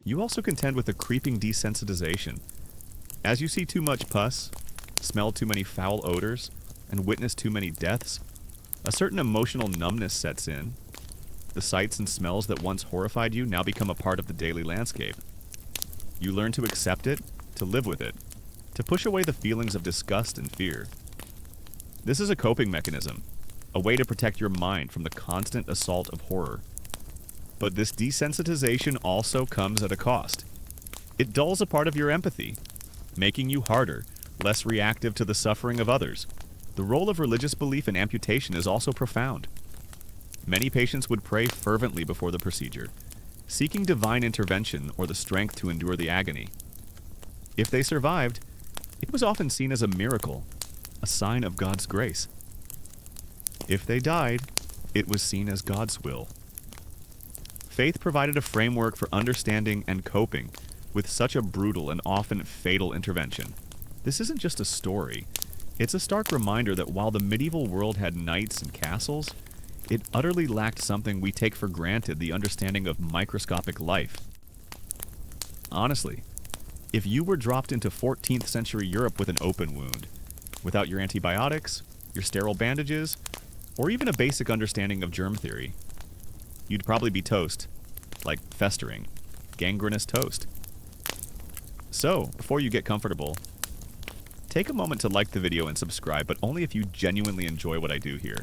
you also contend with a creeping desensitization. As you see too much pus, smell too many foul odors, and witness too many deaths, a certain emotional numbness sets in. The sights and smells that once horrified you now become a part of the daily landscape. You learn to accept it, to live with it, to push away the feelings of disgust and fear. This is a coping mechanism, a way to protect your mind from the constant assault of horror. But this desensitization also comes at a cost. It dulls a part of your empathy, making you harder, less reactive to the suffering of others. The role of religious belief in amputation is also profound. Many patients would pray fervently before the procedure, seeking divine intervention or the strength to endure the agony. If they survived, it was often seen as a miracle, a sign of God's grace. If they died, it was seen as God's will. Faith provided a framework for understanding and coping with such a brutal and often fatal intervention. This isn't just a story. It's a stark reminder that while the medieval world had knights and castles, it utterly lacked something we take for granted, the understanding of microscopic life. Honestly, if you were dropped into 14th century Europe with an open wound, without your antibiotics, your sterile bandages, or even a basic understanding of germ theory, you'd probably be toast, like festering, gangrenous toast. So, before you get comfortable, take a moment to like the video and subscribe, but only if you genuinely enjoy what I do here.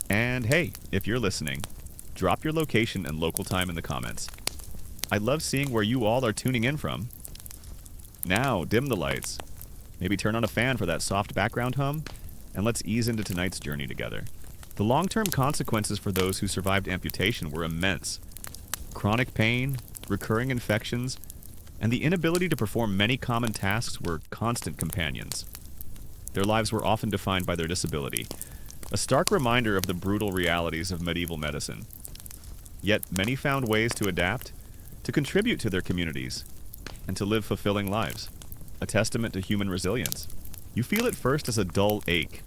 And hey, if you're listening, drop your location and local time in the comments. I love seeing where you all are tuning in from. Now, dim the lights. Maybe turn on a fan for that soft background hum, and let's ease into tonight's journey together. The long-term consequences for those who survived amputation were immense. Chronic pain, recurring infections, and the inability to perform many common tasks were constant companions. Their lives were often defined by their disability, a stark reminder of the brutal realities of medieval medicine. Yet many found ways to adapt, to contribute to their communities, and to live fulfilling lives, a testament to human resilience. You feel it first as a dull ache,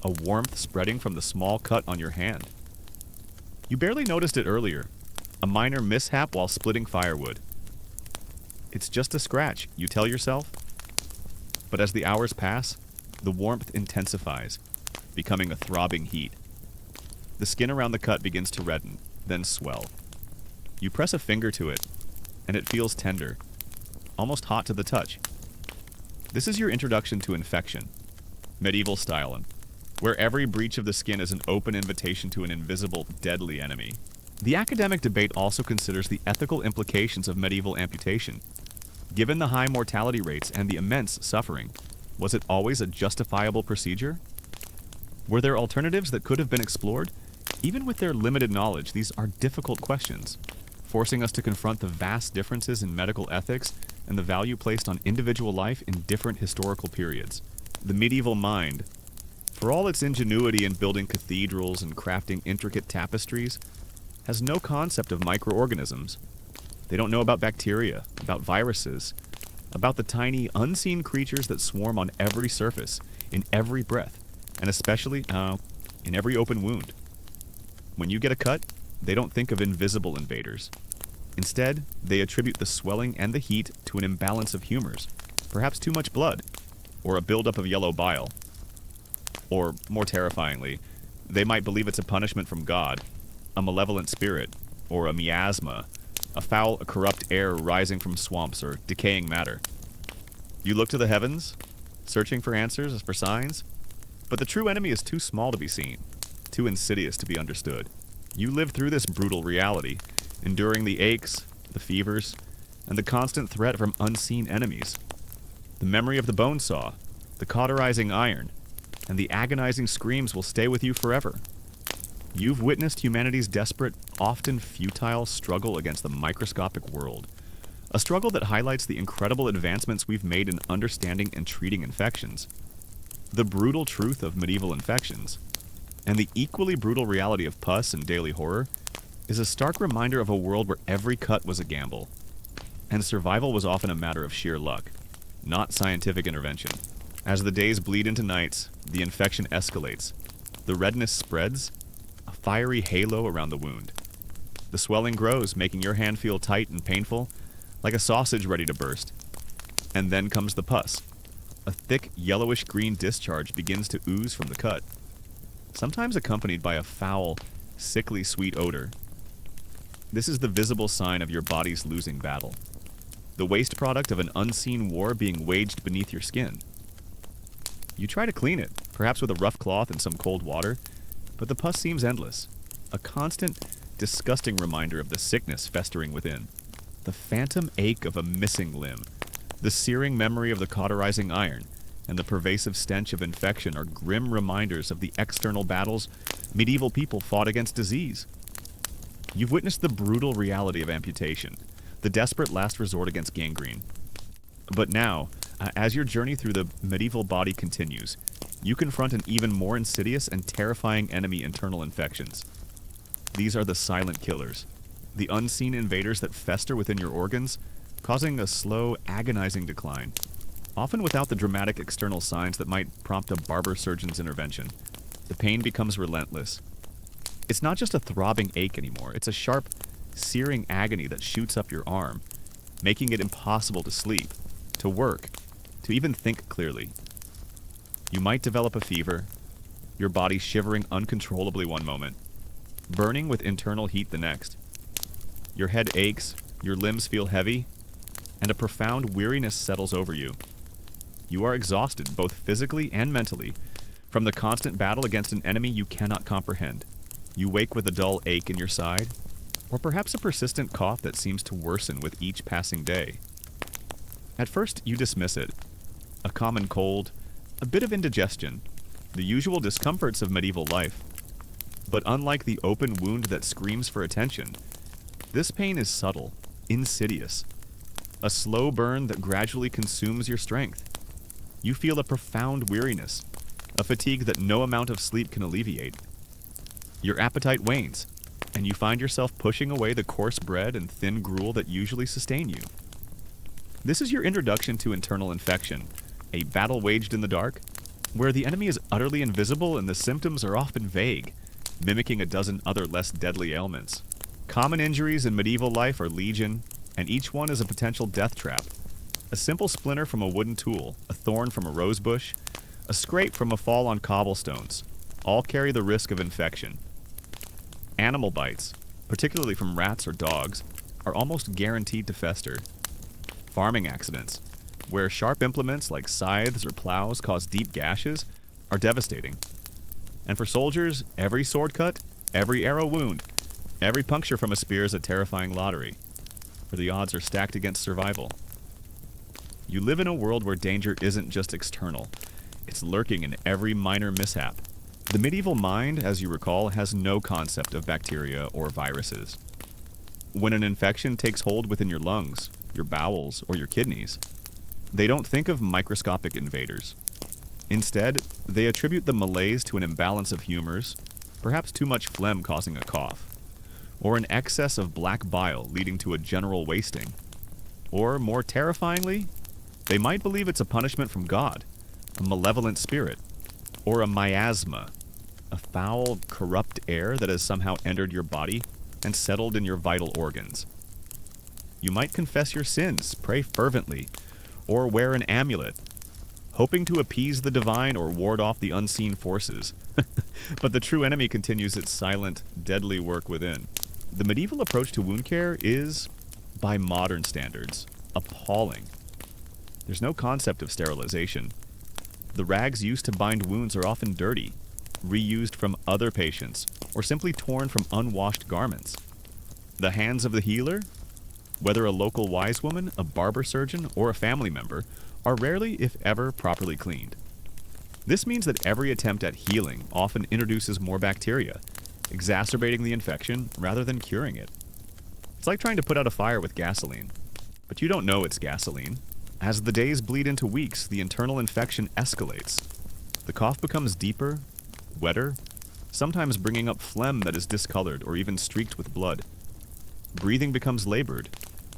a warmth spreading from the small cut on your hand. You barely noticed it earlier, a minor mishap while splitting firewood. It's just a scratch, you tell yourself. But as the hours pass, the warmth intensifies, becoming a throbbing heat. The skin around the cut begins to redden, then swell. You press a finger to it, and it feels tender, almost hot to the touch. This is your introduction to infection, medieval style, where every breach of the skin is an open invitation to an invisible, deadly enemy. The academic debate also considers the ethical implications of medieval amputation. Given the high mortality rates and the immense suffering, was it always a justifiable procedure? Were there alternatives that could have been explored? Even with their limited knowledge, these are difficult questions, forcing us to confront the vast differences in medical ethics and the value placed on individual life in different historical periods. The medieval mind, for all its ingenuity in building cathedrals and crafting intricate tapestries, has no concept of microorganisms. They don't know about bacteria, about viruses, about the tiny, unseen creatures that swarm on every surface, in every breath, and especially in every open wound. When you get a cut, they don't think of invisible invaders. Instead, they attribute the swelling and the heat to an imbalance of humors, perhaps too much blood, or a buildup of yellow bile. Or, more terrifyingly, they might believe it's a punishment from God, a malevolent spirit, or a miasma, a foul, corrupt air rising from swamps or decaying matter. You look to the heavens, searching for answers, for signs, but the true enemy is too small to be seen, too insidious to be understood. You live through this brutal reality, enduring the aches, the fevers, and the constant threat from unseen enemies. The memory of the bone saw, the cauterizing iron, and the agonizing screams will stay with you forever. You've witnessed humanity's desperate, often futile struggle against the microscopic world, a struggle that highlights the incredible advancements we've made in understanding and treating infections. The brutal truth of medieval infections, and the equally brutal reality of pus and daily horror, is a stark reminder of a world where every cut was a gamble, and survival was often a matter of sheer luck, not scientific intervention. As the days bleed into nights, the infection escalates. The redness spreads, a fiery halo around the wound. The swelling grows, making your hand feel tight and painful, like a sausage ready to burst. And then comes the pus. A thick, yellowish-green discharge begins to ooze from the cut, sometimes accompanied by a foul, sickly sweet odor. This is the visible sign of your body's losing battle, the waste product of an unseen war being waged beneath your skin. You try to clean it, perhaps with a rough cloth and some cold water, but the pus seems endless, a constant, disgusting reminder of the sickness festering within. The phantom ache of a missing limb, the searing memory of the cauterizing iron, and the pervasive stench of infection are grim reminders of the external battles medieval people fought against disease. You've witnessed the brutal reality of amputation, the desperate last resort against gangrene. But now, as your journey through the medieval body continues, you confront an even more insidious and terrifying enemy: internal infections. These are the silent killers, the unseen invaders that fester within your organs, causing a slow, agonizing decline, often without the dramatic external signs that might prompt a barber surgeon's intervention. The pain becomes relentless. It's not just a throbbing ache anymore, it's a sharp, searing agony that shoots up your arm, making it impossible to sleep, to work, to even think clearly. You might develop a fever, your body shivering uncontrollably one moment, burning with internal heat the next. Your head aches, your limbs feel heavy, and a profound weariness settles over you. You are exhausted, both physically and mentally, from the constant battle against an enemy you cannot comprehend. You wake with a dull ache in your side, or perhaps a persistent cough that seems to worsen with each passing day. At first, you dismiss it. A common cold, a bit of indigestion, the usual discomforts of medieval life. But unlike the open wound that screams for attention, this pain is subtle, insidious, a slow burn that gradually consumes your strength. You feel a profound weariness, a fatigue that no amount of sleep can alleviate. Your appetite wanes, and you find yourself pushing away the coarse bread and thin gruel that usually sustain you. This is your introduction to internal infection, a battle waged in the dark, where the enemy is utterly invisible and the symptoms are often vague, mimicking a dozen other less deadly ailments. Common injuries in medieval life are legion, and each one is a potential death trap. A simple splinter from a wooden tool, a thorn from a rose bush, a scrape from a fall on cobblestones, all carry the risk of infection. Animal bites, particularly from rats or dogs, are almost guaranteed to fester. Farming accidents, where sharp implements like scythes or plows cause deep gashes, are devastating. And for soldiers, every sword cut, every arrow wound, every puncture from a spear is a terrifying lottery, for the odds are stacked against survival. You live in a world where danger isn't just external, it's lurking in every minor mishap. The medieval mind, as you recall, has no concept of bacteria or viruses. When an infection takes hold within your lungs, your bowels, or your kidneys, they don't think of microscopic invaders. Instead, they attribute the malaise to an imbalance of humors, perhaps too much phlegm causing a cough, or an excess of black bile leading to a general wasting. Or, more terrifyingly, they might believe it's a punishment from God, a malevolent spirit, or a miasma, a foul, corrupt air that has somehow entered your body and settled in your vital organs. You might confess your sins, pray fervently, or wear an amulet, hoping to appease the divine or ward off the unseen forces. But the true enemy continues its silent, deadly work within. The medieval approach to wound care is, by modern standards, appalling. There's no concept of sterilization. The rags used to bind wounds are often dirty, reused from other patients, or simply torn from unwashed garments. The hands of the healer, whether a local wise woman, a barber surgeon, or a family member, are rarely, if ever, properly cleaned. This means that every attempt at healing often introduces more bacteria, exacerbating the infection rather than curing it. It's like trying to put out a fire with gasoline, but you don't know it's gasoline. As the days bleed into weeks, the internal infection escalates. The cough becomes deeper, wetter, sometimes bringing up phlegm that is discolored or even streaked with blood. Breathing becomes labored,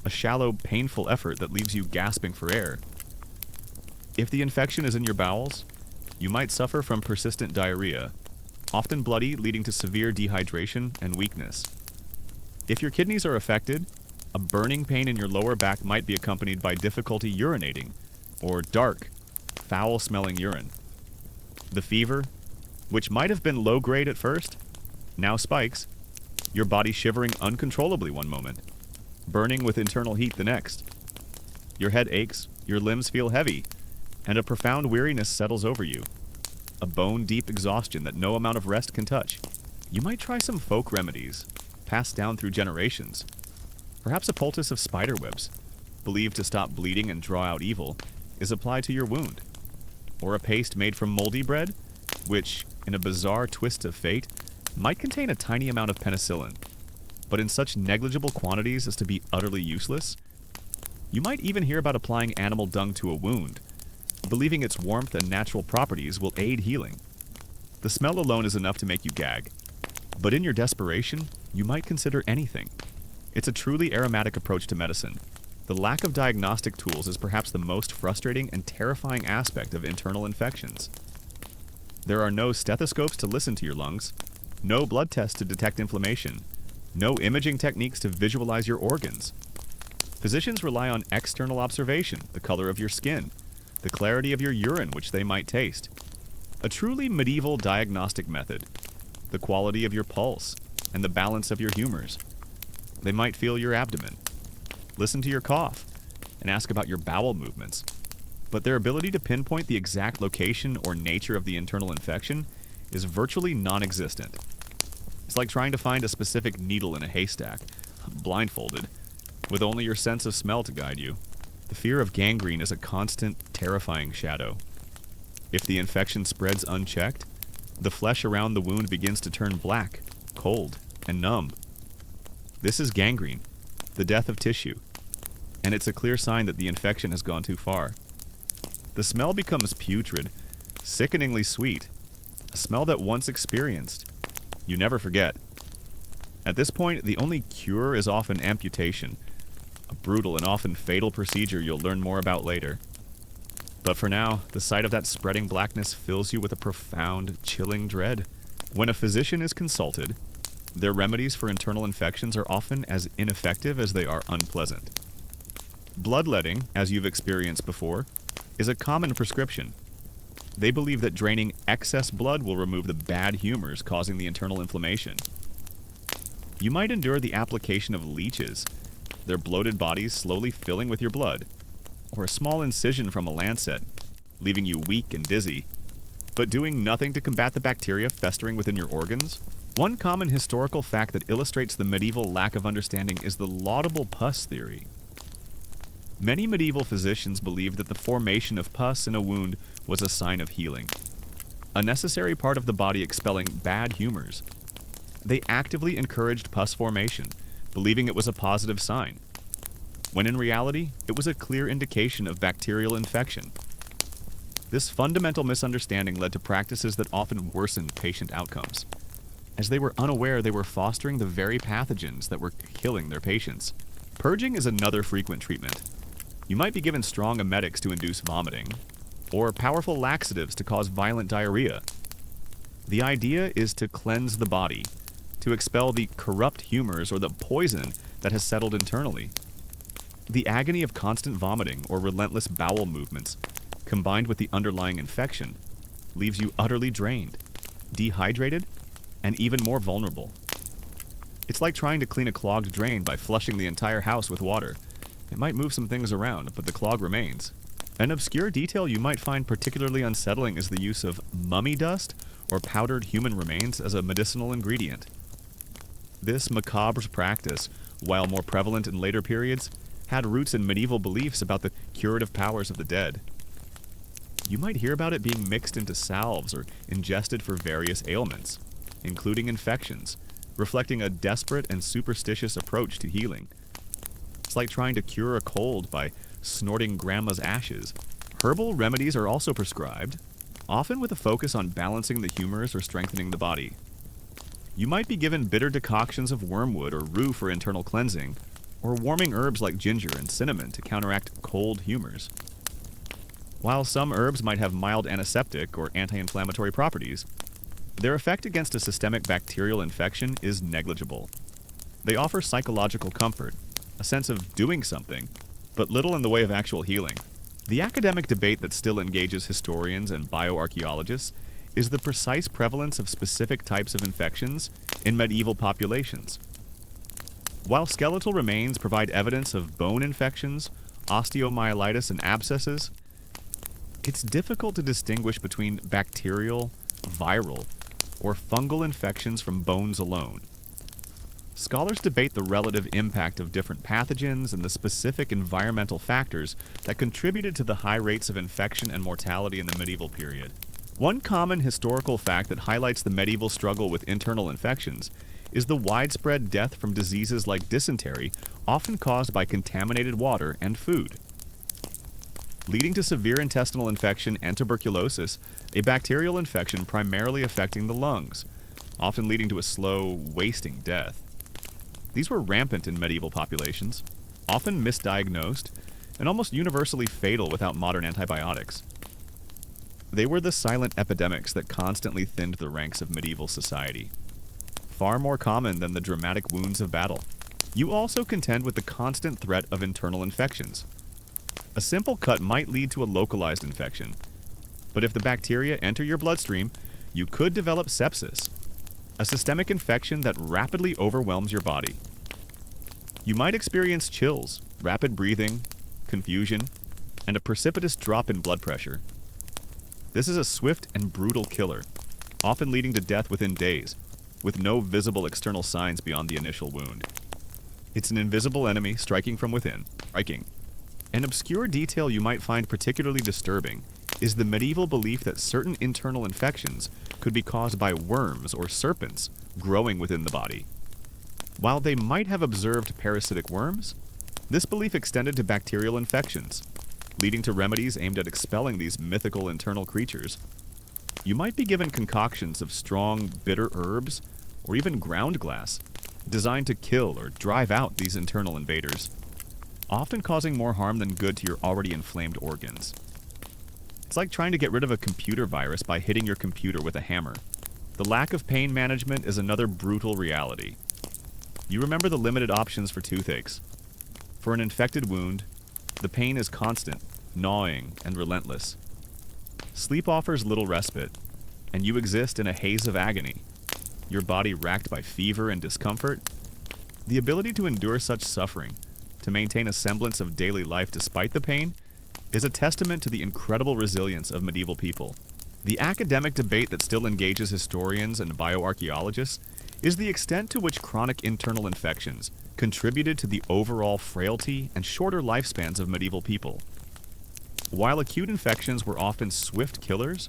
a shallow, painful effort that leaves you gasping for air. If the infection is in your bowels, you might suffer from persistent diarrhea, often bloody, leading to severe dehydration and weakness. If your kidneys are affected, a burning pain in your lower back might be accompanied by difficulty urinating or dark, foul-smelling urine. The fever, which might have been low grade at first, now spikes, your body shivering uncontrollably one moment, burning with internal heat the next. Your head aches, your limbs feel heavy, and a profound weariness settles over you, a bone-deep exhaustion that no amount of rest can touch. You might try some folk remedies, passed down through generations. Perhaps a poultice of spider webs, believed to stop bleeding and draw out evil, is applied to your wound. Or a paste made from moldy bread, which, in a bizarre twist of fate, might contain a tiny amount of penicillin, but in such negligible quantities as to be utterly useless. You might even hear about applying animal dung to a wound, believing its warmth and natural properties will aid healing. The smell alone is enough to make you gag, but in your desperation, you might consider anything. It's a truly aromatic approach to medicine. The lack of diagnostic tools is perhaps the most frustrating and terrifying aspect of internal infections. There are no stethoscopes to listen to your lungs, no blood tests to detect inflammation, no imaging techniques to visualize your organs. Physicians rely on external observation, the color of your skin, the clarity of your urine which they might taste. A truly medieval diagnostic method, the quality of your pulse, and the balance of your humors. They might feel your abdomen, listen to your cough, and ask about your bowel movements. But their ability to pinpoint the exact location or nature of the internal infection is virtually non-existent. It's like trying to find a specific needle in a haystack, blindfolded, with only your sense of smell to guide you. The fear of gangrene is a constant, terrifying shadow. If the infection spreads unchecked, the flesh around the wound begins to turn black, cold, and numb. This is gangrene, the death of tissue, and it's a clear sign that the infection has gone too far. The smell becomes putrid, sickeningly sweet, a smell that once experienced, you never forget. At this point, the only cure is often amputation, a brutal and often fatal procedure you'll learn more about later. But for now, the sight of that spreading blackness fills you with a profound, chilling dread. When a physician is consulted, their remedies for internal infections are often as ineffective as they are unpleasant. Bloodletting, as you've experienced before, is a common prescription. They believe that draining excess blood will remove the bad humors causing the internal inflammation. You might endure the application of leeches, their bloated bodies slowly filling with your blood, or a small incision from a lancet, leaving you weak and dizzy, but doing nothing to combat the bacteria festering within your organs. One common historical fact that illustrates the medieval lack of understanding is the laudable pus theory. Many medieval physicians believed that the formation of pus in a wound was a sign of healing, a necessary part of the body expelling bad humors. They actively encouraged pus formation, believing it was a positive sign, when in reality, it was a clear indication of bacterial infection. This fundamental misunderstanding led to practices that often worsened patient outcomes, as they were unaware they were fostering the very pathogens that were killing their patients. Purging is another frequent treatment. You might be given strong emetics to induce vomiting, or powerful laxatives to cause violent diarrhea. The idea is to cleanse the body, to expel the corrupt humors or the poison that has settled internally. The agony of constant vomiting or relentless bowel movements, combined with the underlying infection, leaves you utterly drained, dehydrated, and even more vulnerable. It's like trying to clean a clogged drain by flushing the entire house with water. It might move some things around, but the clog remains. An obscure detail you might find particularly unsettling is the use of mummy dust or powdered human remains as a medicinal ingredient. This macabre practice, while more prevalent in later periods, had roots in medieval beliefs about the curative powers of the dead. You might hear about it being mixed into salves or ingested for various ailments, including infections, reflecting a desperate and superstitious approach to healing. It's like trying to cure a cold by snorting grandma's ashes. Herbal remedies are also prescribed, often with a focus on balancing the humors or strengthening the body. You might be given bitter decoctions of wormwood or rue for internal cleansing, or warming herbs like ginger and cinnamon to counteract cold humors. While some herbs might have mild antiseptic or anti-inflammatory properties, their effect against a systemic bacterial infection is negligible. They offer psychological comfort, a sense of doing something, but little in the way of actual healing. The academic debate that still engages historians and bioarchaeologists is the precise prevalence of specific types of infections in medieval populations. While skeletal remains provide evidence of bone infections, osteomyelitis, and abscesses, it's difficult to distinguish between bacterial, viral, or fungal infections from bones alone. Scholars debate the relative impact of different pathogens and the specific environmental factors that contributed to the high rates of infection and mortality in the medieval period. One common historical fact that highlights the medieval struggle with internal infections is the widespread death from diseases like dysentery, often caused by contaminated water and food. Leading to severe intestinal infection and tuberculosis, a bacterial infection primarily affecting the lungs, often leading to a slow, wasting death. These were rampant in medieval populations, often misdiagnosed, and almost universally fatal without modern antibiotics. They were the silent epidemics that constantly thinned the ranks of medieval society, far more common than the dramatic wounds of battle. You also contend with the constant threat of internal infections. A simple cut might lead to a localized infection, but if the bacteria enter your bloodstream, you could develop sepsis, a systemic infection that rapidly overwhelms your body. You might experience chills, rapid breathing, confusion, and a precipitous drop in blood pressure. This is a swift and brutal killer, often leading to death within days, with no visible external signs beyond the initial wound. It's an invisible enemy striking from within. An obscure detail you might find particularly disturbing is the medieval belief that certain internal infections could be caused by worms or serpents growing within the body. While they might have observed parasitic worms, this belief extended to bacterial infections, leading to remedies aimed at expelling these mythical internal creatures. You might be given concoctions of strong, bitter herbs, or even ground glass, designed to kill or drive out these internal invaders, often causing more harm than good to your already inflamed organs. It's like trying to get rid of a computer virus by hitting your computer with a hammer. The lack of pain management is another brutal reality. You remember the limited options for toothaches. For an infected wound, the pain is constant, gnawing, and relentless. Sleep offers little respite, and you exist in a haze of agony, your body racked by fever and discomfort. The ability to endure such suffering, to maintain a semblance of daily life despite the pain, is a testament to the incredible resilience of medieval people. The academic debate that still engages historians and bioarchaeologists is the extent to which chronic internal infections contributed to the overall frailty and shorter lifespans of medieval people. While acute infections were often swift killers,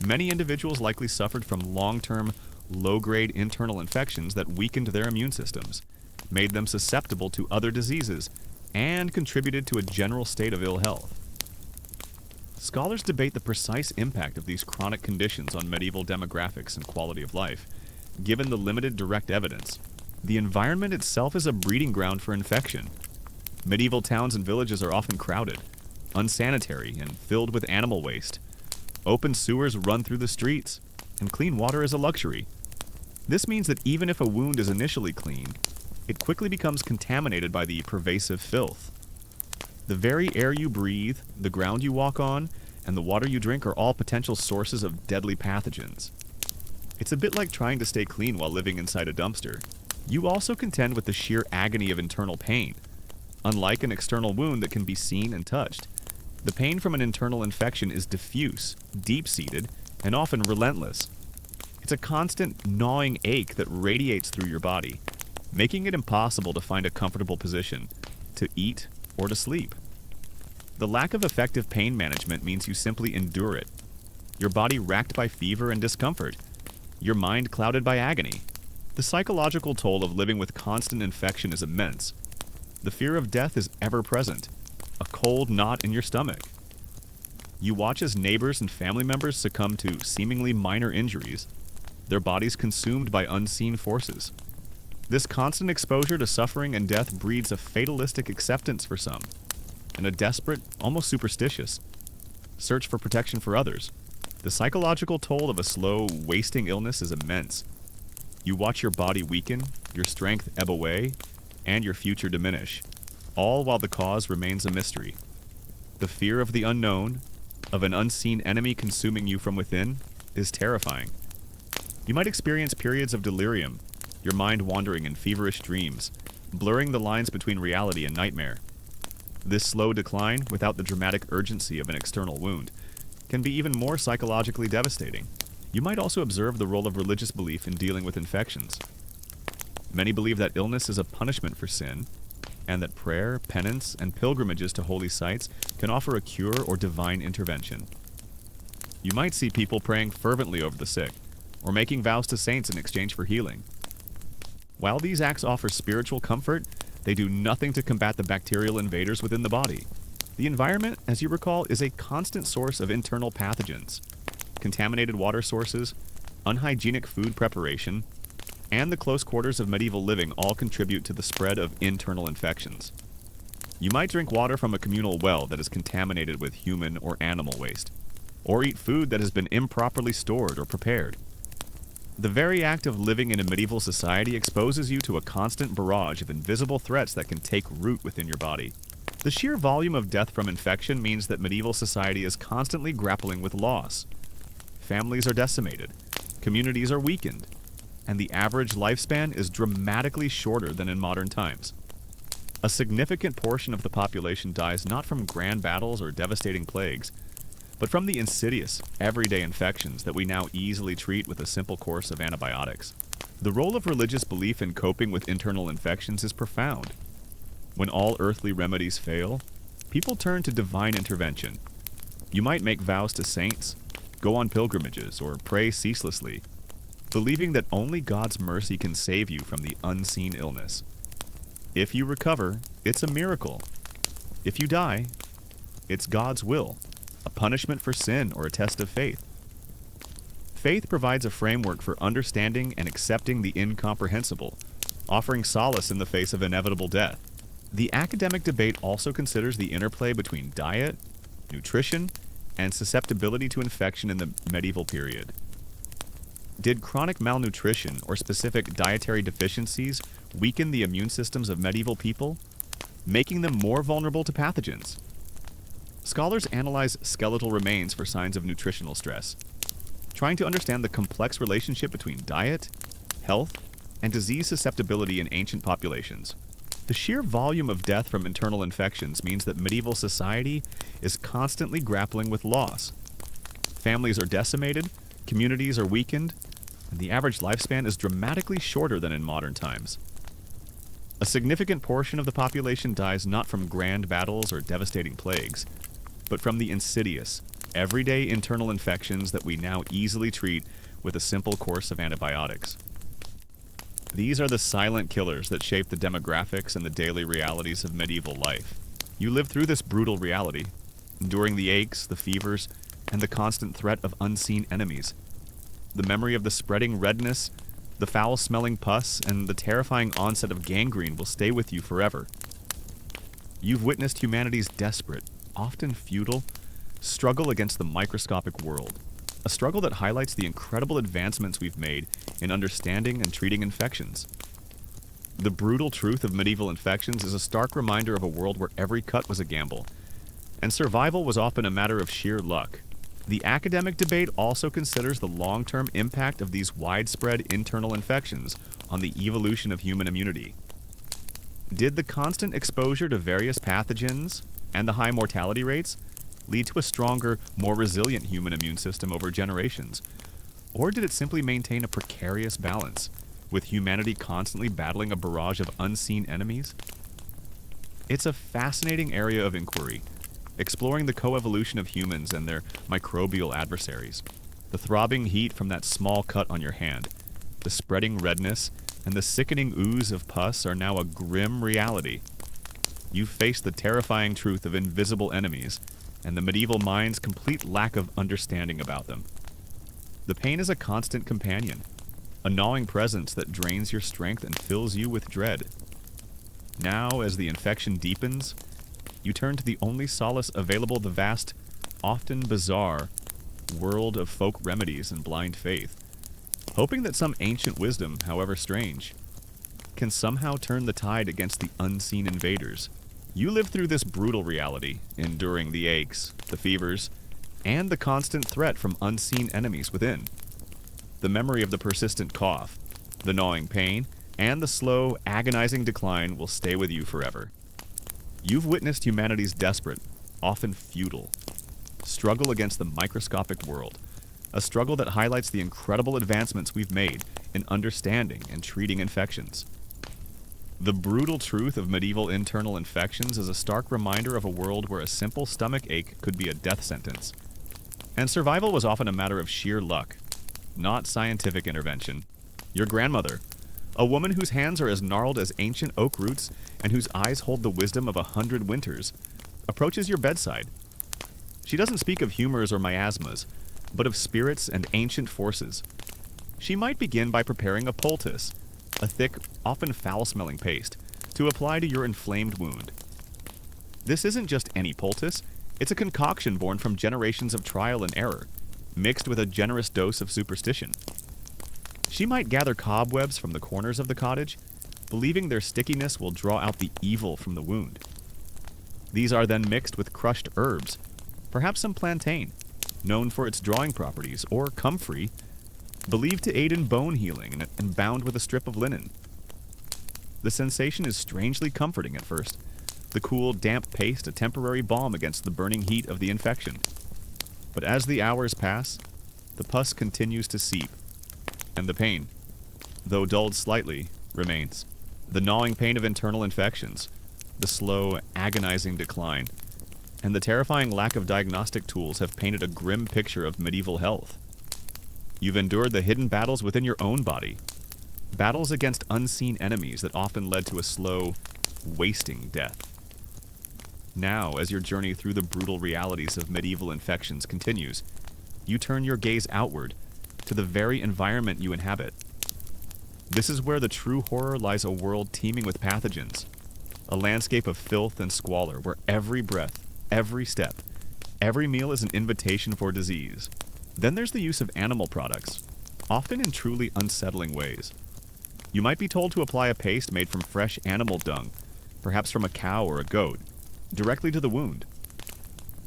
many individuals likely suffered from long-term, low-grade internal infections that weakened their immune systems, made them susceptible to other diseases, and contributed to a general state of ill health. Scholars debate the precise impact of these chronic conditions on medieval demographics and quality of life, given the limited direct evidence. The environment itself is a breeding ground for infection. Medieval towns and villages are often crowded, unsanitary, and filled with animal waste. Open sewers run through the streets, and clean water is a luxury. This means that even if a wound is initially clean, it quickly becomes contaminated by the pervasive filth. The very air you breathe, the ground you walk on, and the water you drink are all potential sources of deadly pathogens. It's a bit like trying to stay clean while living inside a dumpster. You also contend with the sheer agony of internal pain. Unlike an external wound that can be seen and touched, the pain from an internal infection is diffuse, deep-seated, and often relentless. It's a constant gnawing ache that radiates through your body, making it impossible to find a comfortable position, to eat, or to sleep. The lack of effective pain management means you simply endure it. Your body racked by fever and discomfort, your mind clouded by agony. The psychological toll of living with constant infection is immense. The fear of death is ever present, a cold knot in your stomach. You watch as neighbors and family members succumb to seemingly minor injuries, their bodies consumed by unseen forces. This constant exposure to suffering and death breeds a fatalistic acceptance for some, and a desperate, almost superstitious, search for protection for others. The psychological toll of a slow, wasting illness is immense. You watch your body weaken, your strength ebb away, and your future diminish, all while the cause remains a mystery. The fear of the unknown, of an unseen enemy consuming you from within, is terrifying. You might experience periods of delirium, your mind wandering in feverish dreams, blurring the lines between reality and nightmare. This slow decline, without the dramatic urgency of an external wound, can be even more psychologically devastating. You might also observe the role of religious belief in dealing with infections. Many believe that illness is a punishment for sin, and that prayer, penance, and pilgrimages to holy sites can offer a cure or divine intervention. You might see people praying fervently over the sick, or making vows to saints in exchange for healing. While these acts offer spiritual comfort, they do nothing to combat the bacterial invaders within the body. The environment, as you recall, is a constant source of internal pathogens. Contaminated water sources, unhygienic food preparation, and the close quarters of medieval living all contribute to the spread of internal infections. You might drink water from a communal well that is contaminated with human or animal waste, or eat food that has been improperly stored or prepared. The very act of living in a medieval society exposes you to a constant barrage of invisible threats that can take root within your body. The sheer volume of death from infection means that medieval society is constantly grappling with loss. Families are decimated, communities are weakened, and the average lifespan is dramatically shorter than in modern times. A significant portion of the population dies not from grand battles or devastating plagues, but from the insidious, everyday infections that we now easily treat with a simple course of antibiotics. The role of religious belief in coping with internal infections is profound. When all earthly remedies fail, people turn to divine intervention. You might make vows to saints, go on pilgrimages, or pray ceaselessly, believing that only God's mercy can save you from the unseen illness. If you recover, it's a miracle. If you die, it's God's will, a punishment for sin or a test of faith. Faith provides a framework for understanding and accepting the incomprehensible, offering solace in the face of inevitable death. The academic debate also considers the interplay between diet, nutrition, and susceptibility to infection in the medieval period. Did chronic malnutrition or specific dietary deficiencies weaken the immune systems of medieval people, making them more vulnerable to pathogens? Scholars analyze skeletal remains for signs of nutritional stress, trying to understand the complex relationship between diet, health, and disease susceptibility in ancient populations. The sheer volume of death from internal infections means that medieval society is constantly grappling with loss. Families are decimated, communities are weakened, and the average lifespan is dramatically shorter than in modern times. A significant portion of the population dies not from grand battles or devastating plagues, but from the insidious, everyday internal infections that we now easily treat with a simple course of antibiotics. These are the silent killers that shape the demographics and the daily realities of medieval life. You live through this brutal reality, enduring the aches, the fevers, and the constant threat of unseen enemies. The memory of the spreading redness, the foul-smelling pus, and the terrifying onset of gangrene will stay with you forever. You've witnessed humanity's desperate, often futile, struggle against the microscopic world. A struggle that highlights the incredible advancements we've made in understanding and treating infections. The brutal truth of medieval infections is a stark reminder of a world where every cut was a gamble, and survival was often a matter of sheer luck. The academic debate also considers the long-term impact of these widespread internal infections on the evolution of human immunity. Did the constant exposure to various pathogens and the high mortality rates lead to a stronger, more resilient human immune system over generations? Or did it simply maintain a precarious balance, with humanity constantly battling a barrage of unseen enemies? It's a fascinating area of inquiry, exploring the coevolution of humans and their microbial adversaries. The throbbing heat from that small cut on your hand, the spreading redness, and the sickening ooze of pus are now a grim reality. You face the terrifying truth of invisible enemies, and the medieval mind's complete lack of understanding about them. The pain is a constant companion, a gnawing presence that drains your strength and fills you with dread. Now, as the infection deepens, you turn to the only solace available: the vast, often bizarre, world of folk remedies and blind faith. hoping that some ancient wisdom, however strange, can somehow turn the tide against the unseen invaders. You live through this brutal reality, enduring the aches, the fevers, and the constant threat from unseen enemies within. The memory of the persistent cough, the gnawing pain, and the slow, agonizing decline will stay with you forever. You've witnessed humanity's desperate, often futile, struggle against the microscopic world, a struggle that highlights the incredible advancements we've made in understanding and treating infections. The brutal truth of medieval internal infections is a stark reminder of a world where a simple stomach ache could be a death sentence. And survival was often a matter of sheer luck, not scientific intervention. Your grandmother, a woman whose hands are as gnarled as ancient oak roots and whose eyes hold the wisdom of 100 winters, approaches your bedside. She doesn't speak of humors or miasmas, but of spirits and ancient forces. She might begin by preparing a poultice, a thick, often foul-smelling paste, to apply to your inflamed wound. This isn't just any poultice, it's a concoction born from generations of trial and error, mixed with a generous dose of superstition. She might gather cobwebs from the corners of the cottage, believing their stickiness will draw out the evil from the wound. These are then mixed with crushed herbs, perhaps some plantain, known for its drawing properties, or comfrey, believed to aid in bone healing and bound with a strip of linen. The sensation is strangely comforting at first, the cool, damp paste a temporary balm against the burning heat of the infection. But as the hours pass, the pus continues to seep, and the pain, though dulled slightly, remains. The gnawing pain of internal infections, the slow, agonizing decline, and the terrifying lack of diagnostic tools have painted a grim picture of medieval health. You've endured the hidden battles within your own body, battles against unseen enemies that often led to a slow, wasting death. Now, as your journey through the brutal realities of medieval infections continues, you turn your gaze outward to the very environment you inhabit. This is where the true horror lies, a world teeming with pathogens, a landscape of filth and squalor where every breath, every step, every meal is an invitation for disease. Then there's the use of animal products, often in truly unsettling ways. You might be told to apply a paste made from fresh animal dung, perhaps from a cow or a goat, directly to the wound.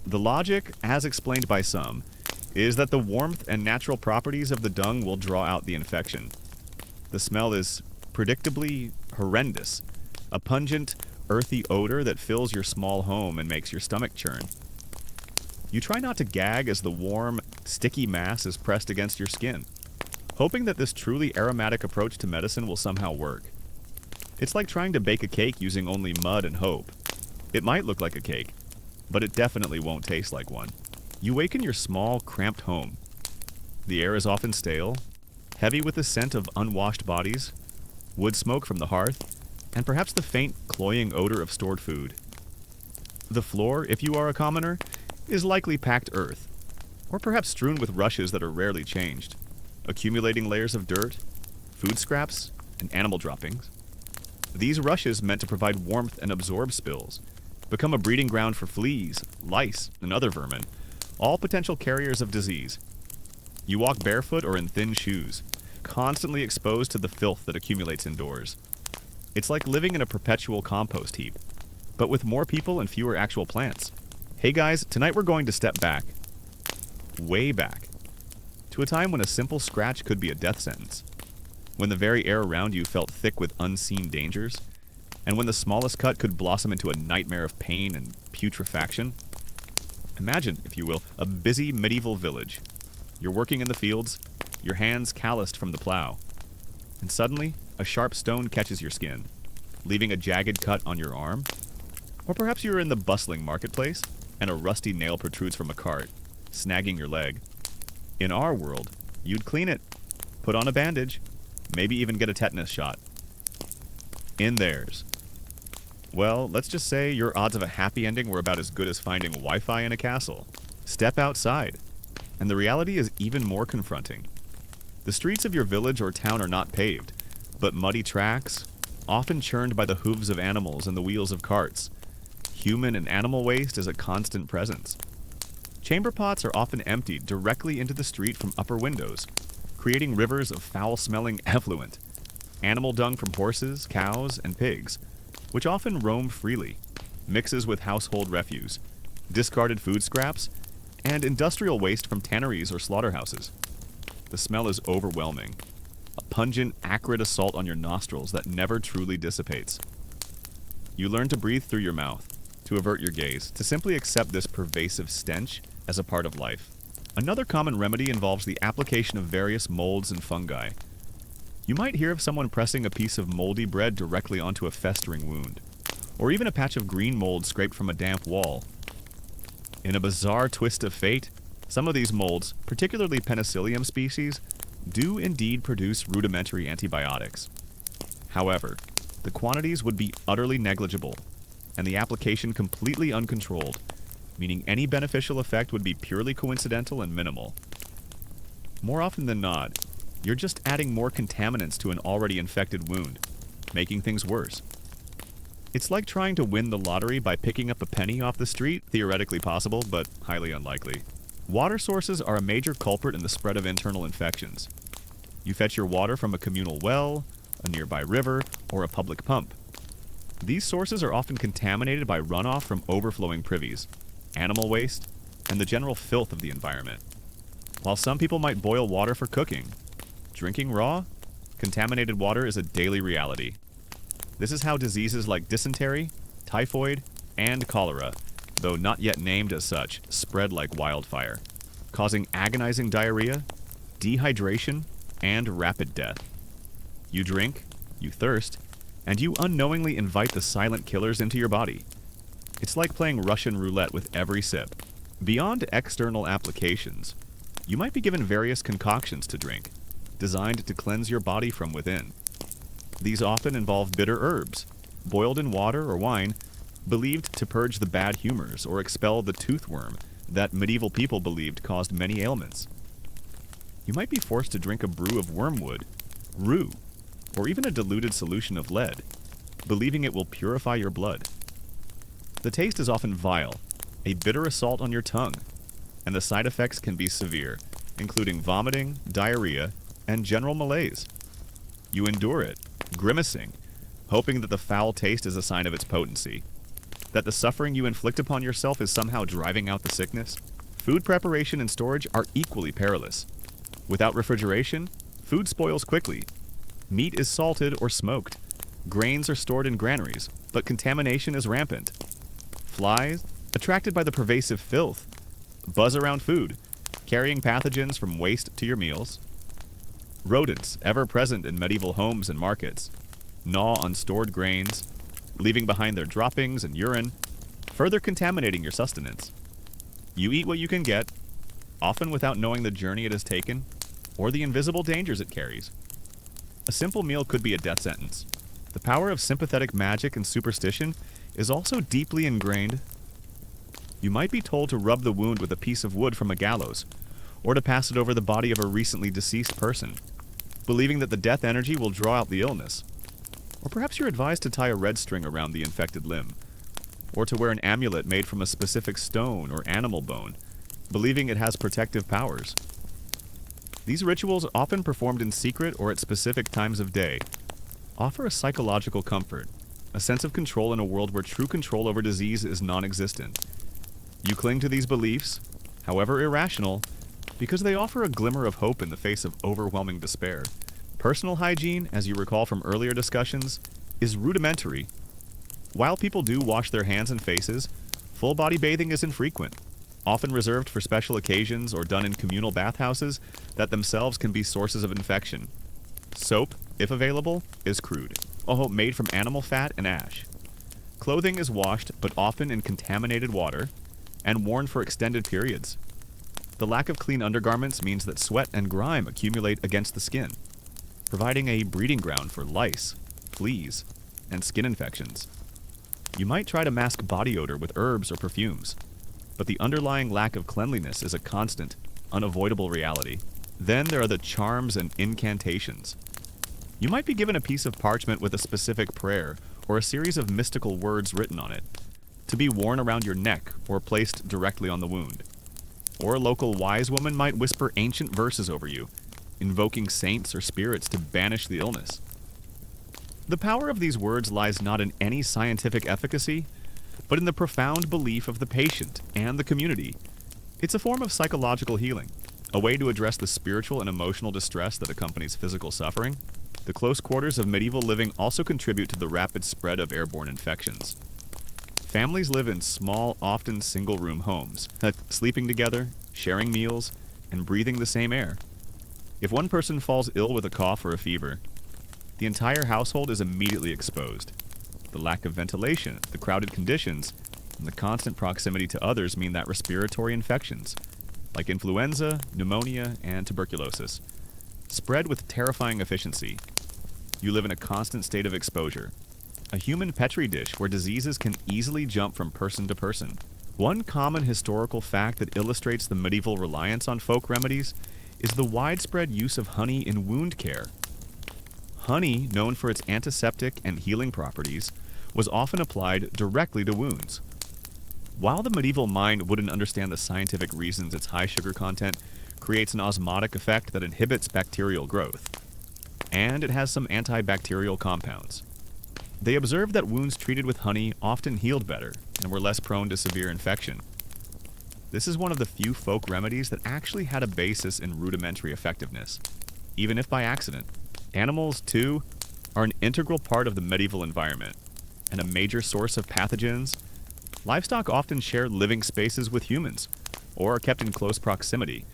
The logic, as explained by some, is that the warmth and natural properties of the dung will draw out the infection. The smell is predictably horrendous, a pungent, earthy odor that fills your small home and makes your stomach churn. You try not to gag as the warm, sticky mass is pressed against your skin, hoping that this truly aromatic approach to medicine will somehow work. It's like trying to bake a cake using only mud and hope. It might look like a cake, but it definitely won't taste like one. You wake in your small, cramped home. The air is often stale, heavy with the scent of unwashed bodies, wood smoke from the hearth, and perhaps the faint, cloying odor of stored food. The floor, if you are a commoner, is likely packed earth, or perhaps strewn with rushes that are rarely changed, accumulating layers of dirt, food scraps, and animal droppings. These rushes, meant to provide warmth and absorb spills, become a breeding ground for fleas, lice, and other vermin, all potential carriers of disease. You walk barefoot or in thin shoes, constantly exposed to the filth that accumulates indoors. It's like living in a perpetual compost heap, but with more people and fewer actual plants. Hey guys, tonight we're going to step back, way back, to a time when a simple scratch could be a death sentence, when the very air around you felt thick with unseen dangers, and when the smallest cut could blossom into a nightmare of pain and putrefaction. Imagine, if you will, a busy medieval village. You're working in the fields, your hands calloused from the plow, and suddenly a sharp stone catches your skin, leaving a jagged cut on your arm. Or perhaps you're in the bustling marketplace, and a rusty nail protrudes from a cart, snagging your leg. In our world, you'd clean it, put on a bandage, maybe even get a tetanus shot. In theirs, well, let's just say your odds of a happy ending were about as good as finding Wi-Fi in a castle. Step outside, and the reality is even more confronting. The streets of your village or town are not paved, but muddy tracks, often churned by the hooves of animals and the wheels of carts. Human and animal waste is a constant presence. Chamber pots are often emptied directly into the street from upper windows, creating rivers of foul-smelling effluent, animal dung from horses, cows, and pigs, which often roam freely, mixes with household refuse, discarded food scraps, and industrial waste from tanneries or slaughterhouses. The smell is overwhelming, a pungent, acrid assault on your nostrils that never truly dissipates. You learn to breathe through your mouth, to avert your gaze, to simply accept this pervasive stench as a part of life. Another common remedy involves the application of various molds and fungi. You might hear of someone pressing a piece of moldy bread directly onto a festering wound, or even a patch of green mold scraped from a damp wall. In a bizarre twist of fate, some of these molds, particularly Penicillium species, do indeed produce rudimentary antibiotics. However, the quantities would be utterly negligible, and the application completely uncontrolled, meaning any beneficial effect would be purely coincidental and minimal. More often than not, you're just adding more contaminants to an already infected wound, making things worse. It's like trying to win the lottery by picking up a penny off the street, theoretically possible, but highly unlikely. Water sources are a major culprit in the spread of internal infections. You fetch your water from a communal well, a nearby river, or a public pump. These sources are often contaminated by runoff from overflowing privies, animal waste, and the general filth of the environment. While some people might boil water for cooking, drinking raw, contaminated water is a daily reality. This is how diseases like dysentery, typhoid, and cholera, though not yet named as such, spread like wildfire, causing agonizing diarrhea, dehydration, and rapid death. You drink, you thirst, and you unknowingly invite the silent killers into your body. It's like playing Russian roulette with every sip. Beyond external applications, you might be given various concoctions to drink, designed to cleanse your body from within. These often involve bitter herbs, boiled in water or wine, believed to purge the bad humors or expel the toothworm that medieval people believed caused many ailments. You might be forced to drink a brew of wormwood, rue, or even a diluted solution of lead, believing it will purify your blood. The taste is often vile, a bitter assault on your tongue, and the side effects can be severe, including vomiting, diarrhea, and general malaise. You endure it, grimacing, hoping that the foul taste is a sign of its potency, that the suffering you inflict upon yourself is somehow driving out the sickness. Food preparation and storage are equally perilous. Without refrigeration, food spoils quickly. Meat is salted or smoked. Grains are stored in granaries, but contamination is rampant. Flies, attracted by the pervasive filth, buzz around food, carrying pathogens from waste to your meals. Rodents, ever present in medieval homes and markets, gnaw on stored grains, leaving behind their droppings and urine, further contaminating your sustenance. You eat what you can get, often without knowing the journey it has taken, or the invisible dangers it carries. A simple meal could be a death sentence. The power of sympathetic magic and superstition is also deeply ingrained. You might be told to rub the wound with a piece of wood from a gallows, or to pass it over the body of a recently deceased person, believing that the death energy will draw out the illness. Or perhaps you're advised to tie a red string around the infected limb, or to wear an amulet made from a specific stone or animal bone, believing it has protective powers. These rituals, often performed in secret or at specific times of day, offer a psychological comfort, a sense of control in a world where true control over disease is non-existent. You cling to these beliefs, however irrational, because they offer a glimmer of hope in the face of overwhelming despair. Personal hygiene, as you recall from earlier discussions, is rudimentary. While people do wash their hands and faces, full-body bathing is infrequent, often reserved for special occasions or done in communal bathhouses that themselves can be sources of infection. Soap, if available, is crude, although made from animal fat and ash. Clothing is washed, but often in contaminated water, and worn for extended periods. The lack of clean undergarments means that sweat and grime accumulate against the skin, providing a breeding ground for lice, fleas, and skin infections. You might try to mask body odor with herbs or perfumes, but the underlying lack of cleanliness is a constant, unavoidable reality. Then there are the charms and incantations. You might be given a piece of parchment with a specific prayer or a series of mystical words written on it, to be worn around your neck or placed directly on the wound. Or a local wise woman might whisper ancient verses over you, invoking saints or spirits to banish the illness. The power of these words lies not in any scientific efficacy, but in the profound belief of the patient and the community. It's a form of psychological healing, a way to address the spiritual and emotional distress that accompanies physical suffering. The close quarters of medieval living also contribute to the rapid spread of airborne infections. Families live in small, often single-room homes, sleeping together, sharing meals, and breathing the same air. If one person falls ill with a cough or a fever, the entire household is immediately exposed. The lack of ventilation, the crowded conditions, and the constant proximity to others mean that respiratory infections, like influenza, pneumonia, and tuberculosis, spread with terrifying efficiency. You live in a constant state of exposure, a human petri dish where diseases can easily jump from person to person. One common historical fact that illustrates the medieval reliance on folk remedies is the widespread use of honey in wound care. Honey, known for its antiseptic and healing properties, was often applied directly to wounds. While the medieval mind wouldn't understand the scientific reasons its high sugar content creates an osmotic effect that inhibits bacterial growth, and it has some antibacterial compounds, they observed that wounds treated with honey often healed better and were less prone to severe infection. This is one of the few folk remedies that actually had a basis in rudimentary effectiveness, even if by accident. Animals, too, are an integral part of the medieval environment and a major source of pathogens. Livestock often share living spaces with humans or are kept in close proximity.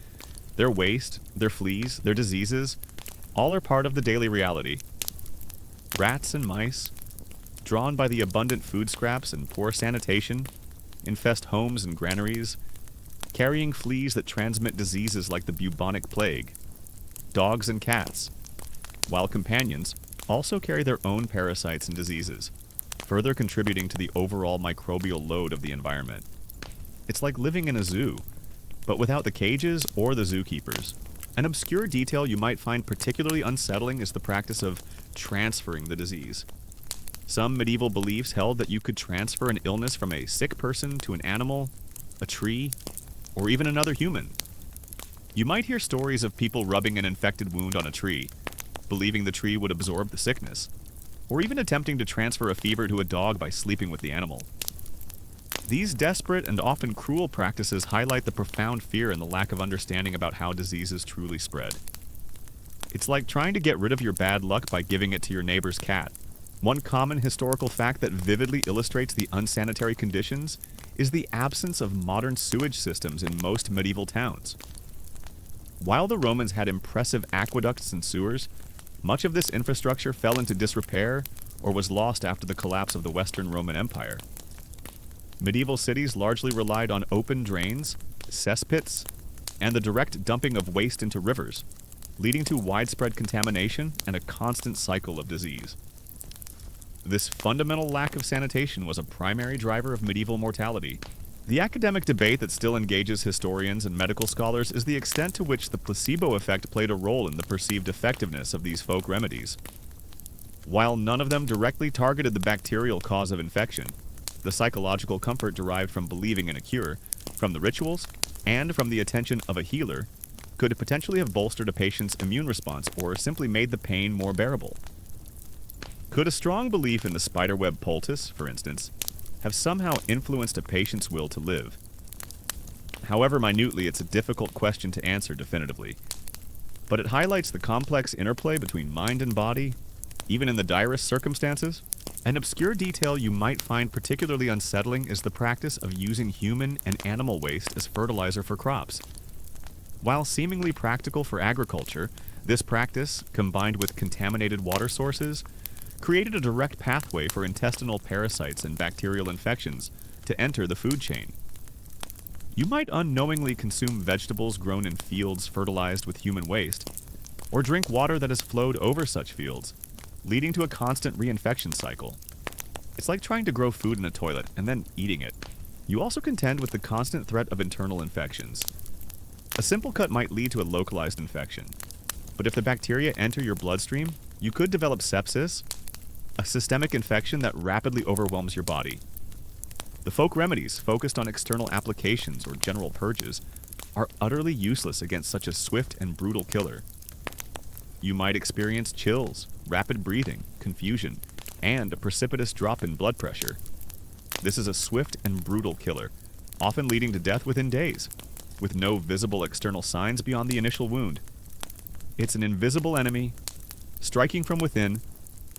Their waste, their fleas, their diseases, all are part of the daily reality. Rats and mice, drawn by the abundant food scraps and poor sanitation, infest homes and granaries, carrying fleas that transmit diseases like the bubonic plague. Dogs and cats, wild companions, also carry their own parasites and diseases, further contributing to the overall microbial load of the environment. It's like living in a zoo, but without the cages or the zookeepers. An obscure detail you might find particularly unsettling is the practice of transferring the disease. Some medieval beliefs held that you could transfer an illness from a sick person to an animal, a tree, or even another human. You might hear stories of people rubbing an infected wound on a tree, believing the tree would absorb the sickness, or even attempting to transfer a fever to a dog by sleeping with the animal. These desperate and often cruel practices highlight the profound fear and the lack of understanding about how diseases truly spread. It's like trying to get rid of your bad luck by giving it to your neighbor's cat. One common historical fact that vividly illustrates the unsanitary conditions is the absence of modern sewage systems in most medieval towns. While the Romans had impressive aqueducts and sewers, much of this infrastructure fell into disrepair or was lost after the collapse of the Western Roman Empire. Medieval cities largely relied on open drains, cesspits, and the direct dumping of waste into rivers, leading to widespread contamination and a constant cycle of disease. This fundamental lack of sanitation was a primary driver of medieval mortality. The academic debate that still engages historians and medical scholars is the extent to which the placebo effect played a role in the perceived effectiveness of these folk remedies. While none of them directly targeted the bacterial cause of infection, the psychological comfort derived from believing in a cure, from the rituals, and from the attention of a healer could potentially have bolstered a patient's immune response or simply made the pain more bearable. Could a strong belief in the spiderweb poultice, for instance, have somehow influenced a patient's will to live? However minutely, it's a difficult question to answer definitively. But it highlights the complex interplay between mind and body, even in the direst circumstances. An obscure detail you might find particularly unsettling is the practice of using human and animal waste as fertilizer for crops. While seemingly practical for agriculture, this practice, combined with contaminated water sources, created a direct pathway for intestinal parasites and bacterial infections to enter the food chain. You might unknowingly consume vegetables grown in fields fertilized with human waste, or drink water that has flowed over such fields, leading to a constant reinfection cycle. It's like trying to grow food in a toilet and then eating it. You also contend with the constant threat of internal infections. A simple cut might lead to a localized infection, but if the bacteria enter your bloodstream, you could develop sepsis, a systemic infection that rapidly overwhelms your body. The folk remedies, focused on external applications or general purges, are utterly useless against such a swift and brutal killer. You might experience chills, rapid breathing, confusion, and a precipitous drop in blood pressure. This is a swift and brutal killer, often leading to death within days, with no visible external signs beyond the initial wound. It's an invisible enemy, striking from within,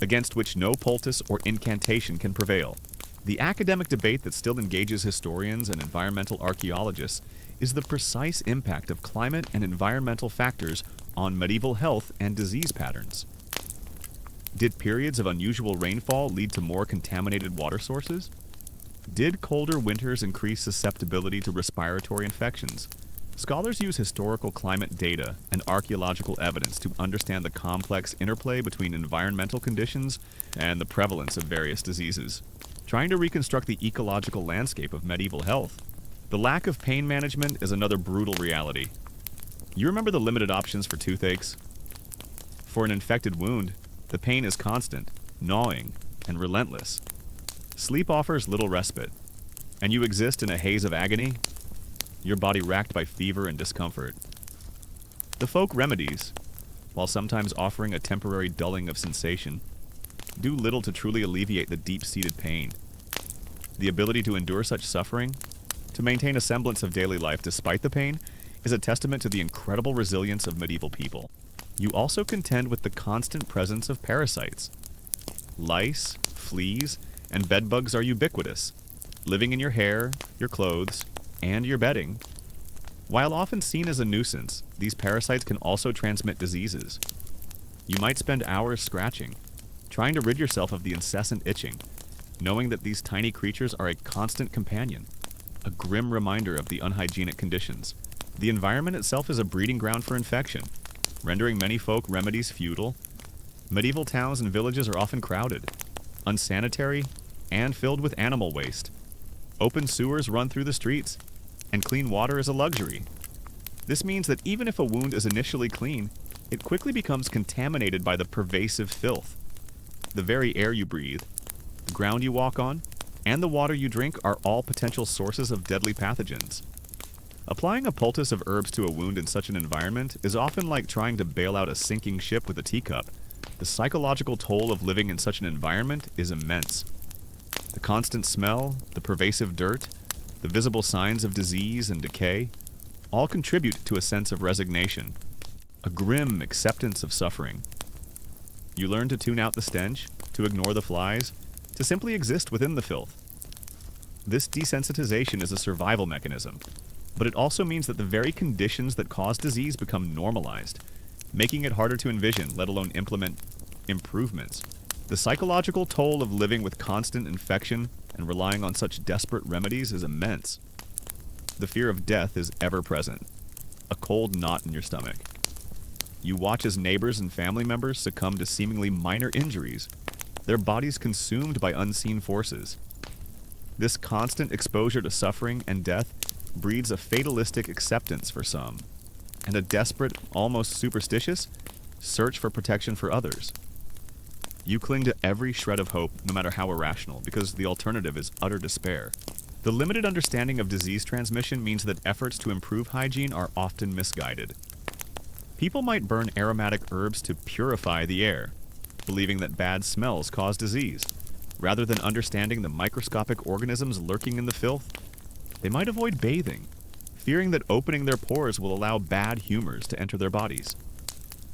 against which no poultice or incantation can prevail. The academic debate that still engages historians and environmental archaeologists is the precise impact of climate and environmental factors on medieval health and disease patterns. Did periods of unusual rainfall lead to more contaminated water sources? Did colder winters increase susceptibility to respiratory infections? Scholars use historical climate data and archaeological evidence to understand the complex interplay between environmental conditions and the prevalence of various diseases. Trying to reconstruct the ecological landscape of medieval health. The lack of pain management is another brutal reality. You remember the limited options for toothaches? For an infected wound, the pain is constant, gnawing, and relentless. Sleep offers little respite, and you exist in a haze of agony, your body racked by fever and discomfort. The folk remedies, while sometimes offering a temporary dulling of sensation, do little to truly alleviate the deep-seated pain. The ability to endure such suffering, to maintain a semblance of daily life despite the pain, is a testament to the incredible resilience of medieval people. You also contend with the constant presence of parasites. Lice, fleas, and bedbugs are ubiquitous, living in your hair, your clothes, and your bedding. While often seen as a nuisance, these parasites can also transmit diseases. You might spend hours scratching, trying to rid yourself of the incessant itching, knowing that these tiny creatures are a constant companion, a grim reminder of the unhygienic conditions. The environment itself is a breeding ground for infection, rendering many folk remedies futile. Medieval towns and villages are often crowded, unsanitary, and filled with animal waste. Open sewers run through the streets, and clean water is a luxury. This means that even if a wound is initially clean, it quickly becomes contaminated by the pervasive filth. The very air you breathe, the ground you walk on, and the water you drink are all potential sources of deadly pathogens. Applying a poultice of herbs to a wound in such an environment is often like trying to bail out a sinking ship with a teacup. The psychological toll of living in such an environment is immense. The constant smell, the pervasive dirt, the visible signs of disease and decay, all contribute to a sense of resignation, a grim acceptance of suffering. You learn to tune out the stench, to ignore the flies, to simply exist within the filth. This desensitization is a survival mechanism, but it also means that the very conditions that cause disease become normalized, making it harder to envision, let alone implement, improvements. The psychological toll of living with constant infection and relying on such desperate remedies is immense. The fear of death is ever present, a cold knot in your stomach. You watch as neighbors and family members succumb to seemingly minor injuries, their bodies consumed by unseen forces. This constant exposure to suffering and death breeds a fatalistic acceptance for some, and a desperate, almost superstitious, search for protection for others. You cling to every shred of hope, no matter how irrational, because the alternative is utter despair. The limited understanding of disease transmission means that efforts to improve hygiene are often misguided. People might burn aromatic herbs to purify the air, believing that bad smells cause disease. Rather than understanding the microscopic organisms lurking in the filth, they might avoid bathing, fearing that opening their pores will allow bad humors to enter their bodies.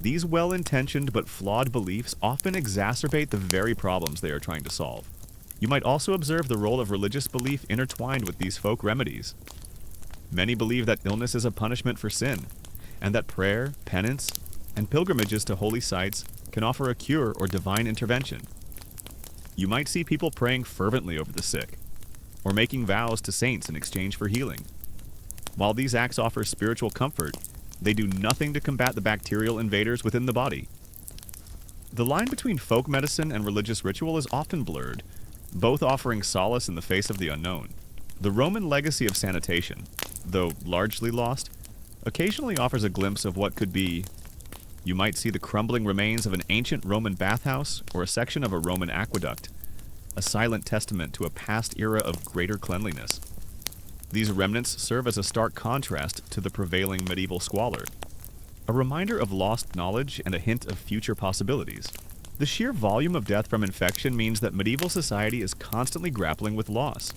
These well-intentioned but flawed beliefs often exacerbate the very problems they are trying to solve. You might also observe the role of religious belief intertwined with these folk remedies. Many believe that illness is a punishment for sin, and that prayer, penance, and pilgrimages to holy sites can offer a cure or divine intervention. You might see people praying fervently over the sick, or making vows to saints in exchange for healing. While these acts offer spiritual comfort, they do nothing to combat the bacterial invaders within the body. The line between folk medicine and religious ritual is often blurred, both offering solace in the face of the unknown. The Roman legacy of sanitation, though largely lost, occasionally offers a glimpse of what could be. You might see the crumbling remains of an ancient Roman bathhouse or a section of a Roman aqueduct, a silent testament to a past era of greater cleanliness. These remnants serve as a stark contrast to the prevailing medieval squalor. a reminder of lost knowledge and a hint of future possibilities. The sheer volume of death from infection means that medieval society is constantly grappling with loss.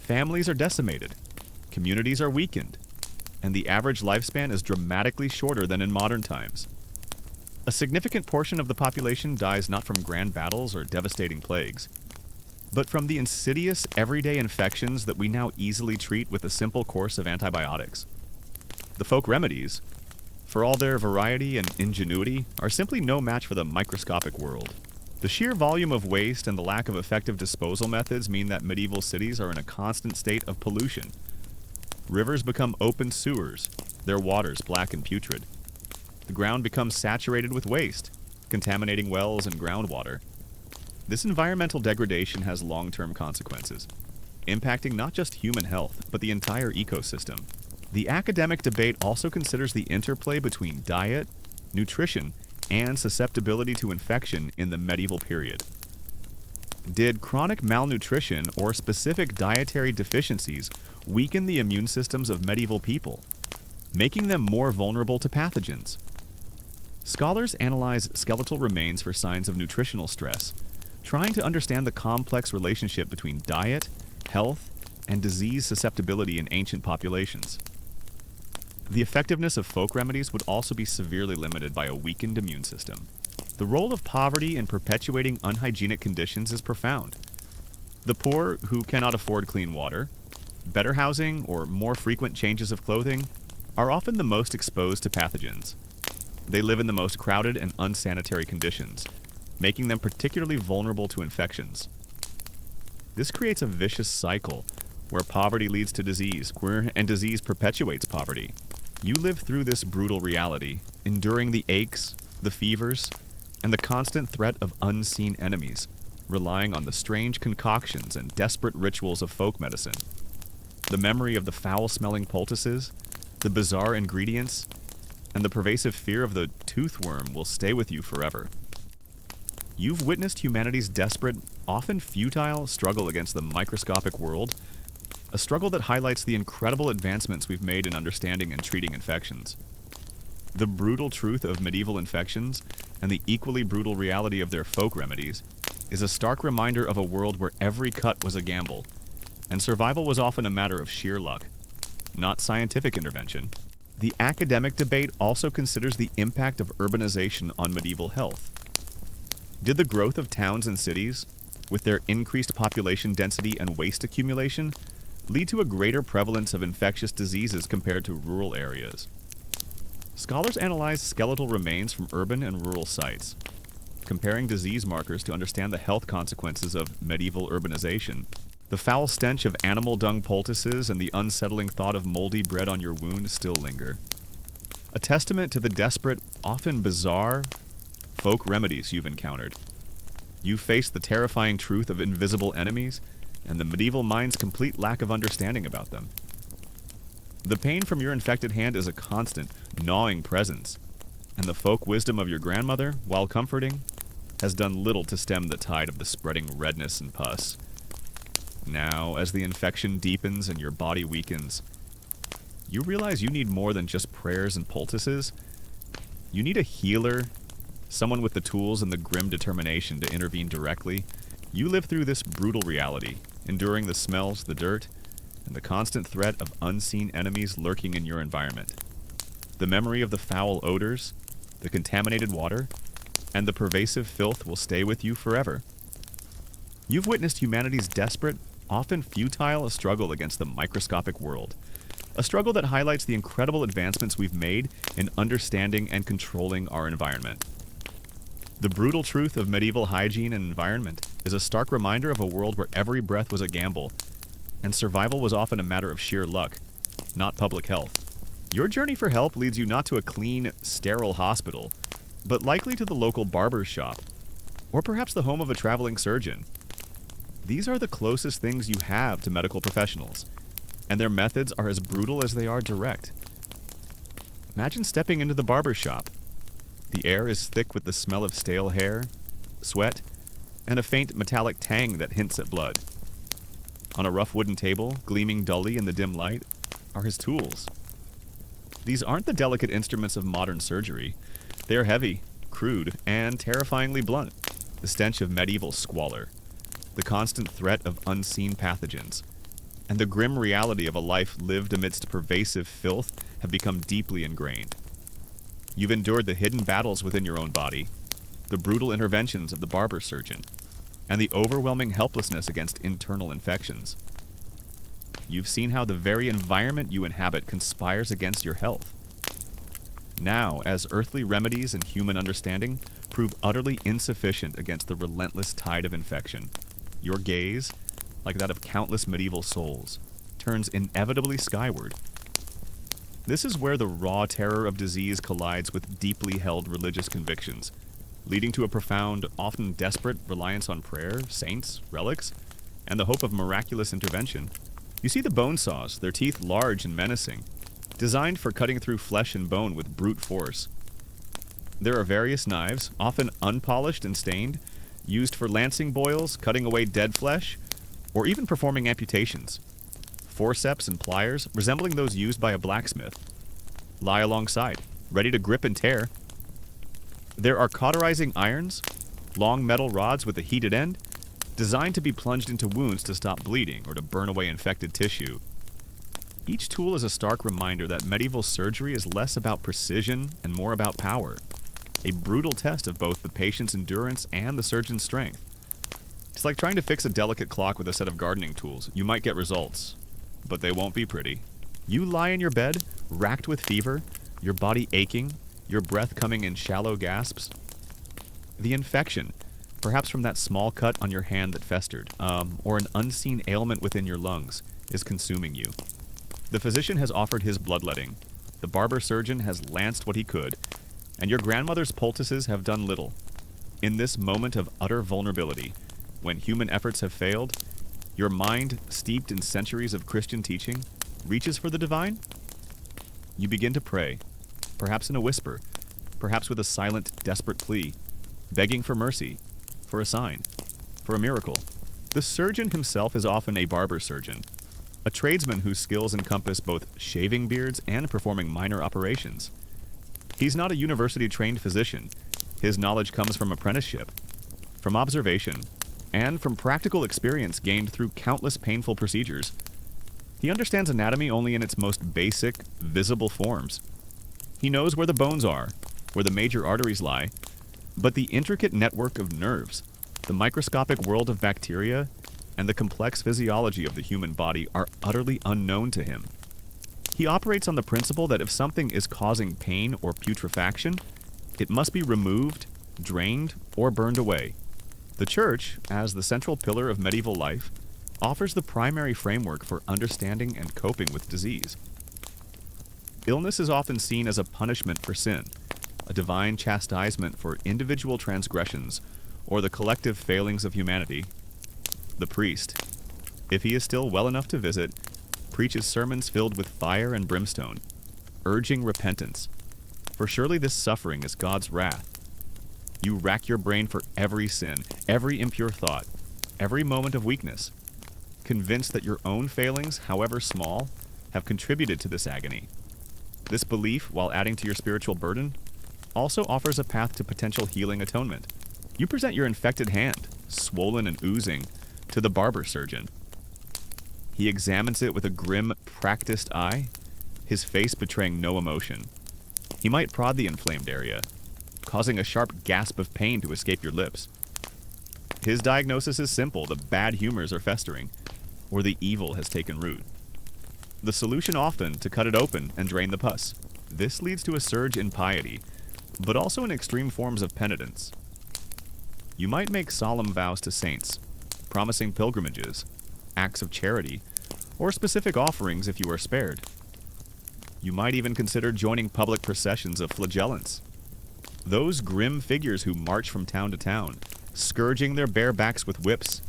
Families are decimated, communities are weakened, and the average lifespan is dramatically shorter than in modern times. A significant portion of the population dies not from grand battles or devastating plagues, but from the insidious, everyday infections that we now easily treat with a simple course of antibiotics. The folk remedies, for all their variety and ingenuity, are simply no match for the microscopic world. The sheer volume of waste and the lack of effective disposal methods mean that medieval cities are in a constant state of pollution. Rivers become open sewers, their waters black and putrid. The ground becomes saturated with waste, contaminating wells and groundwater. This environmental degradation has long-term consequences, impacting not just human health, but the entire ecosystem. The academic debate also considers the interplay between diet, nutrition, and susceptibility to infection in the medieval period. Did chronic malnutrition or specific dietary deficiencies weaken the immune systems of medieval people, making them more vulnerable to pathogens? Scholars analyze skeletal remains for signs of nutritional stress, trying to understand the complex relationship between diet, health, and disease susceptibility in ancient populations. The effectiveness of folk remedies would also be severely limited by a weakened immune system. The role of poverty in perpetuating unhygienic conditions is profound. The poor, who cannot afford clean water, better housing, or more frequent changes of clothing, are often the most exposed to pathogens. They live in the most crowded and unsanitary conditions, making them particularly vulnerable to infections. This creates a vicious cycle where poverty leads to disease, and disease perpetuates poverty. You live through this brutal reality, enduring the aches, the fevers, and the constant threat of unseen enemies, relying on the strange concoctions and desperate rituals of folk medicine. The memory of the foul-smelling poultices, the bizarre ingredients, and the pervasive fear of the toothworm will stay with you forever. You've witnessed humanity's desperate, often futile, struggle against the microscopic world, a struggle that highlights the incredible advancements we've made in understanding and treating infections. The brutal truth of medieval infections and the equally brutal reality of their folk remedies is a stark reminder of a world where every cut was a gamble, and survival was often a matter of sheer luck, not scientific intervention. The academic debate also considers the impact of urbanization on medieval health. Did the growth of towns and cities, with their increased population density and waste accumulation, lead to a greater prevalence of infectious diseases compared to rural areas? Scholars analyze skeletal remains from urban and rural sites, comparing disease markers to understand the health consequences of medieval urbanization. The foul stench of animal dung poultices and the unsettling thought of moldy bread on your wound still linger. A testament to the desperate, often bizarre, folk remedies you've encountered. You've faced the terrifying truth of invisible enemies and the medieval mind's complete lack of understanding about them. The pain from your infected hand is a constant, gnawing presence, and the folk wisdom of your grandmother, while comforting, has done little to stem the tide of the spreading redness and pus. Now, as the infection deepens and your body weakens, you realize you need more than just prayers and poultices. You need a healer, someone with the tools and the grim determination to intervene directly. You live through this brutal reality, enduring the smells, the dirt, and the constant threat of unseen enemies lurking in your environment. The memory of the foul odors, the contaminated water, and the pervasive filth will stay with you forever. You've witnessed humanity's desperate, often futile struggle against the microscopic world, a struggle that highlights the incredible advancements we've made in understanding and controlling our environment. The brutal truth of medieval hygiene and environment is a stark reminder of a world where every breath was a gamble, and survival was often a matter of sheer luck, not public health. Your journey for help leads you not to a clean, sterile hospital, but likely to the local barber's shop, or perhaps the home of a traveling surgeon. These are the closest things you have to medical professionals, and their methods are as brutal as they are direct. Imagine stepping into the barber's shop. The air is thick with the smell of stale hair, sweat, and a faint metallic tang that hints at blood. On a rough wooden table, gleaming dully in the dim light, are his tools. These aren't the delicate instruments of modern surgery. They are heavy, crude, and terrifyingly blunt. The stench of medieval squalor, the constant threat of unseen pathogens, and the grim reality of a life lived amidst pervasive filth have become deeply ingrained. You've endured the hidden battles within your own body, the brutal interventions of the barber surgeon, and the overwhelming helplessness against internal infections. You've seen how the very environment you inhabit conspires against your health. Now, as earthly remedies and human understanding prove utterly insufficient against the relentless tide of infection, your gaze, like that of countless medieval souls, turns inevitably skyward. This is where the raw terror of disease collides with deeply held religious convictions, leading to a profound, often desperate reliance on prayer, saints, relics, and the hope of miraculous intervention. You see the bone saws, their teeth large and menacing, designed for cutting through flesh and bone with brute force. There are various knives, often unpolished and stained, used for lancing boils, cutting away dead flesh, or even performing amputations. Forceps and pliers, resembling those used by a blacksmith, lie alongside, ready to grip and tear. There are cauterizing irons, long metal rods with a heated end, designed to be plunged into wounds to stop bleeding or to burn away infected tissue. Each tool is a stark reminder that medieval surgery is less about precision and more about power, a brutal test of both the patient's endurance and the surgeon's strength. It's like trying to fix a delicate clock with a set of gardening tools. You might get results, but they won't be pretty. You lie in your bed, racked with fever, your body aching, your breath coming in shallow gasps. The infection, perhaps from that small cut on your hand that festered, or an unseen ailment within your lungs, is consuming you. The physician has offered his bloodletting, the barber surgeon has lanced what he could, and your grandmother's poultices have done little. In this moment of utter vulnerability, when human efforts have failed, your mind, steeped in centuries of Christian teaching, reaches for the divine? You begin to pray, perhaps in a whisper, perhaps with a silent, desperate plea, begging for mercy, for a sign, for a miracle. The surgeon himself is often a barber surgeon, a tradesman whose skills encompass both shaving beards and performing minor operations. He's not a university-trained physician. His knowledge comes from apprenticeship, from observation, and from practical experience gained through countless painful procedures. He understands anatomy only in its most basic, visible forms. He knows where the bones are, where the major arteries lie, but the intricate network of nerves, the microscopic world of bacteria, and the complex physiology of the human body are utterly unknown to him. He operates on the principle that if something is causing pain or putrefaction, it must be removed, drained, or burned away. The Church, as the central pillar of medieval life, offers the primary framework for understanding and coping with disease. Illness is often seen as a punishment for sin, a divine chastisement for individual transgressions or the collective failings of humanity. The priest, if he is still well enough to visit, preaches sermons filled with fire and brimstone, urging repentance, for surely this suffering is God's wrath. You rack your brain for every sin, every impure thought, every moment of weakness, convinced that your own failings, however small, have contributed to this agony. This belief, while adding to your spiritual burden, also offers a path to potential healing atonement. You present your infected hand, swollen and oozing, to the barber surgeon. He examines it with a grim, practiced eye, his face betraying no emotion. He might prod the inflamed area, causing a sharp gasp of pain to escape your lips. His diagnosis is simple: the bad humors are festering, or the evil has taken root. The solution often to cut it open and drain the pus. This leads to a surge in piety, but also in extreme forms of penitence. You might make solemn vows to saints, promising pilgrimages, acts of charity, or specific offerings if you are spared. You might even consider joining public processions of flagellants, those grim figures who march from town to town, scourging their bare backs with whips,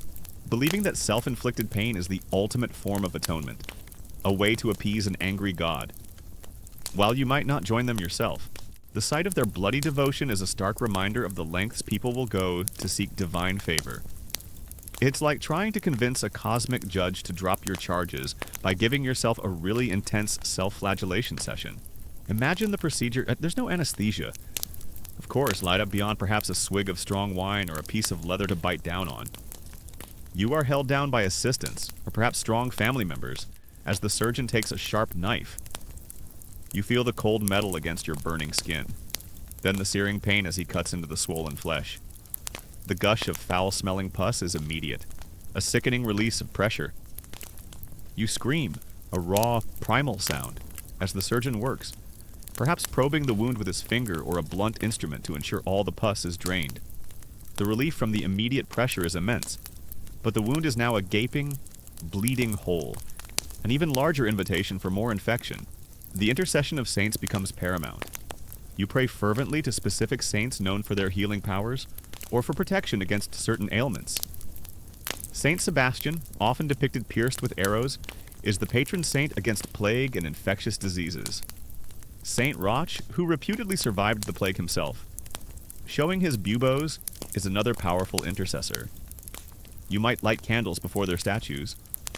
believing that self-inflicted pain is the ultimate form of atonement, a way to appease an angry God. While you might not join them yourself, the sight of their bloody devotion is a stark reminder of the lengths people will go to seek divine favor. It's like trying to convince a cosmic judge to drop your charges by giving yourself a really intense self-flagellation session. Imagine the procedure. There's no anesthesia. Of course, light up beyond perhaps a swig of strong wine or a piece of leather to bite down on. You are held down by assistants, or perhaps strong family members, as the surgeon takes a sharp knife. You feel the cold metal against your burning skin, then the searing pain as he cuts into the swollen flesh. The gush of foul-smelling pus is immediate, a sickening release of pressure. You scream, a raw, primal sound, as the surgeon works, perhaps probing the wound with his finger or a blunt instrument to ensure all the pus is drained. The relief from the immediate pressure is immense, but the wound is now a gaping, bleeding hole, an even larger invitation for more infection. The intercession of saints becomes paramount. You pray fervently to specific saints known for their healing powers, or for protection against certain ailments. Saint Sebastian, often depicted pierced with arrows, is the patron saint against plague and infectious diseases. Saint Roch, who reputedly survived the plague himself, showing his buboes, is another powerful intercessor. You might light candles before their statues,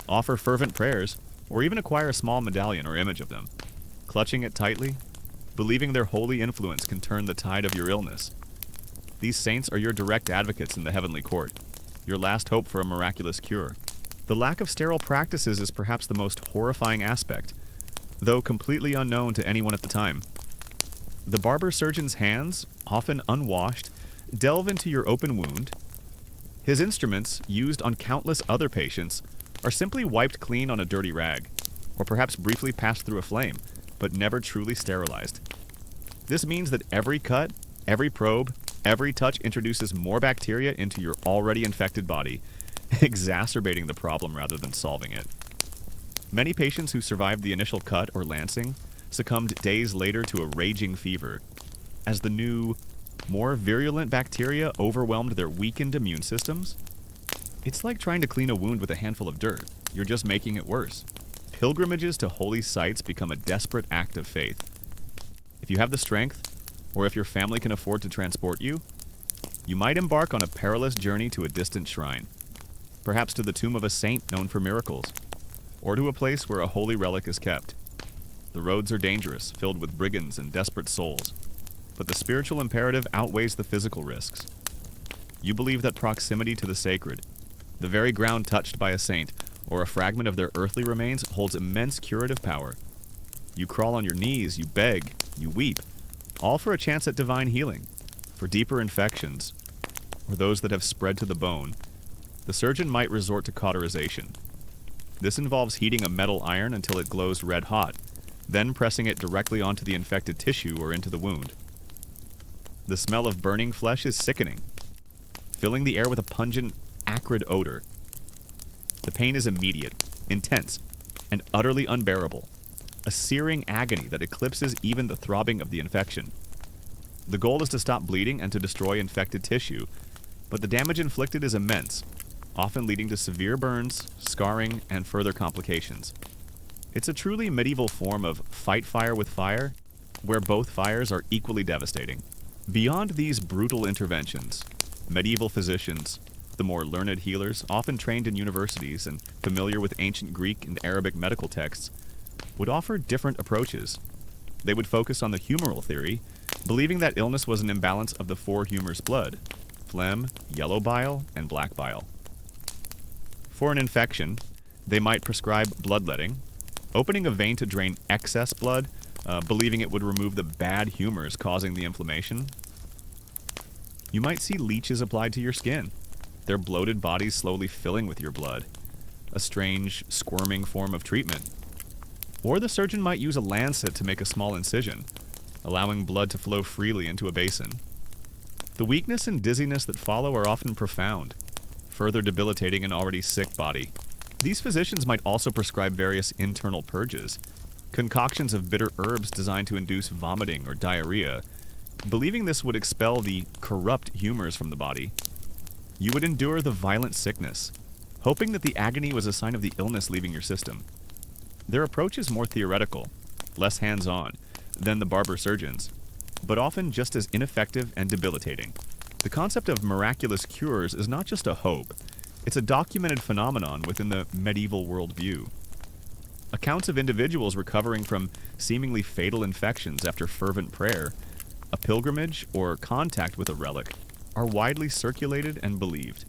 offer fervent prayers, or even acquire a small medallion or image of them, clutching it tightly, believing their holy influence can turn the tide of your illness. These saints are your direct advocates in the heavenly court, your last hope for a miraculous cure. The lack of sterile practices is perhaps the most horrifying aspect, though completely unknown to anyone at the time. The barber surgeon's hands, often unwashed, delve into your open wound. His instruments, used on countless other patients, are simply wiped clean on a dirty rag, or perhaps briefly passed through a flame, but never truly sterilized. This means that every cut, every probe, every touch introduces more bacteria into your already infected body, exacerbating the problem rather than solving it. Many patients who survived the initial cut or lancing succumbed days later to a raging fever, as the new, more virulent bacteria overwhelmed their weakened immune systems. It's like trying to clean a wound with a handful of dirt. You're just making it worse. Pilgrimages to holy sites become a desperate act of faith. If you have the strength, or if your family can afford to transport you, you might embark on a perilous journey to a distant shrine, perhaps to the tomb of a saint known for miracles, or to a place where a holy relic is kept. The roads are dangerous, filled with brigands and desperate souls, but the spiritual imperative outweighs the physical risks. You believe that proximity to the sacred, the very ground touched by a saint, or a fragment of their earthly remains, holds immense curative power. You crawl on your knees, you beg, you weep, all for a chance at divine healing. For deeper infections, or those that have spread to the bone, the surgeon might resort to cauterization. This involves heating a metal iron until it glows red hot, then pressing it directly onto the infected tissue or into the wound. The smell of burning flesh is sickening, filling the air with a pungent, acrid odor. The pain is immediate, intense, and utterly unbearable, a searing agony that eclipses even the throbbing of the infection. The goal is to stop bleeding and to destroy infected tissue, but the damage inflicted is immense, often leading to severe burns, scarring, and further complications. It's a truly medieval form of fight fire with fire, where both fires are equally devastating. Beyond these brutal interventions, medieval physicians, the more learned healers, often trained in universities and familiar with ancient Greek and Arabic medical texts, would offer different approaches. They would focus on the humoral theory, believing that illness was an imbalance of the four humors blood: phlegm, yellow bile, and black bile. For an infection, they might prescribe bloodletting, opening a vein to drain excess blood, believing it would remove the bad humors causing the inflammation. You might see leeches applied to your skin, their bloated bodies slowly filling with your blood, a strange, squirming form of treatment. Or the surgeon might use a lancet to make a small incision, allowing blood to flow freely into a basin. The weakness and dizziness that follow are often profound, further debilitating an already sick body. These physicians might also prescribe various internal purges, concoctions of bitter herbs designed to induce vomiting or diarrhea, believing this would expel the corrupt humors from the body. You would endure the violent sickness, hoping that the agony was a sign of the illness leaving your system. Their approach is more theoretical, less hands-on, than the barber surgeons, but often just as ineffective and debilitating. The concept of miraculous cures is not just a hope, it's a documented phenomenon within the medieval worldview. Accounts of individuals recovering from seemingly fatal infections after fervent prayer, a pilgrimage, or contact with a relic are widely circulated and believed.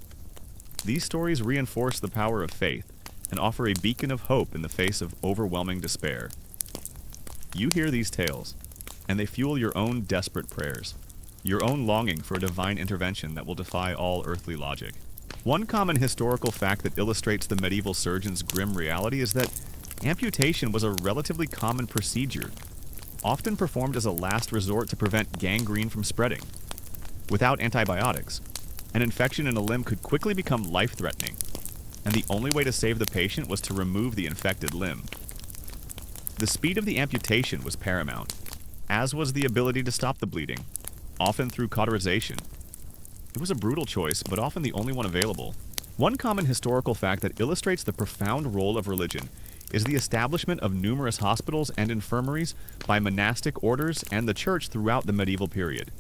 These stories reinforce the power of faith and offer a beacon of hope in the face of overwhelming despair. You hear these tales, and they fuel your own desperate prayers, your own longing for a divine intervention that will defy all earthly logic. One common historical fact that illustrates the medieval surgeon's grim reality is that amputation was a relatively common procedure, often performed as a last resort to prevent gangrene from spreading. Without antibiotics, an infection in a limb could quickly become life-threatening, and the only way to save the patient was to remove the infected limb. The speed of the amputation was paramount, as was the ability to stop the bleeding, often through cauterization. It was a brutal choice, but often the only one available. One common historical fact that illustrates the profound role of religion is the establishment of numerous hospitals and infirmaries by monastic orders and the church throughout the medieval period.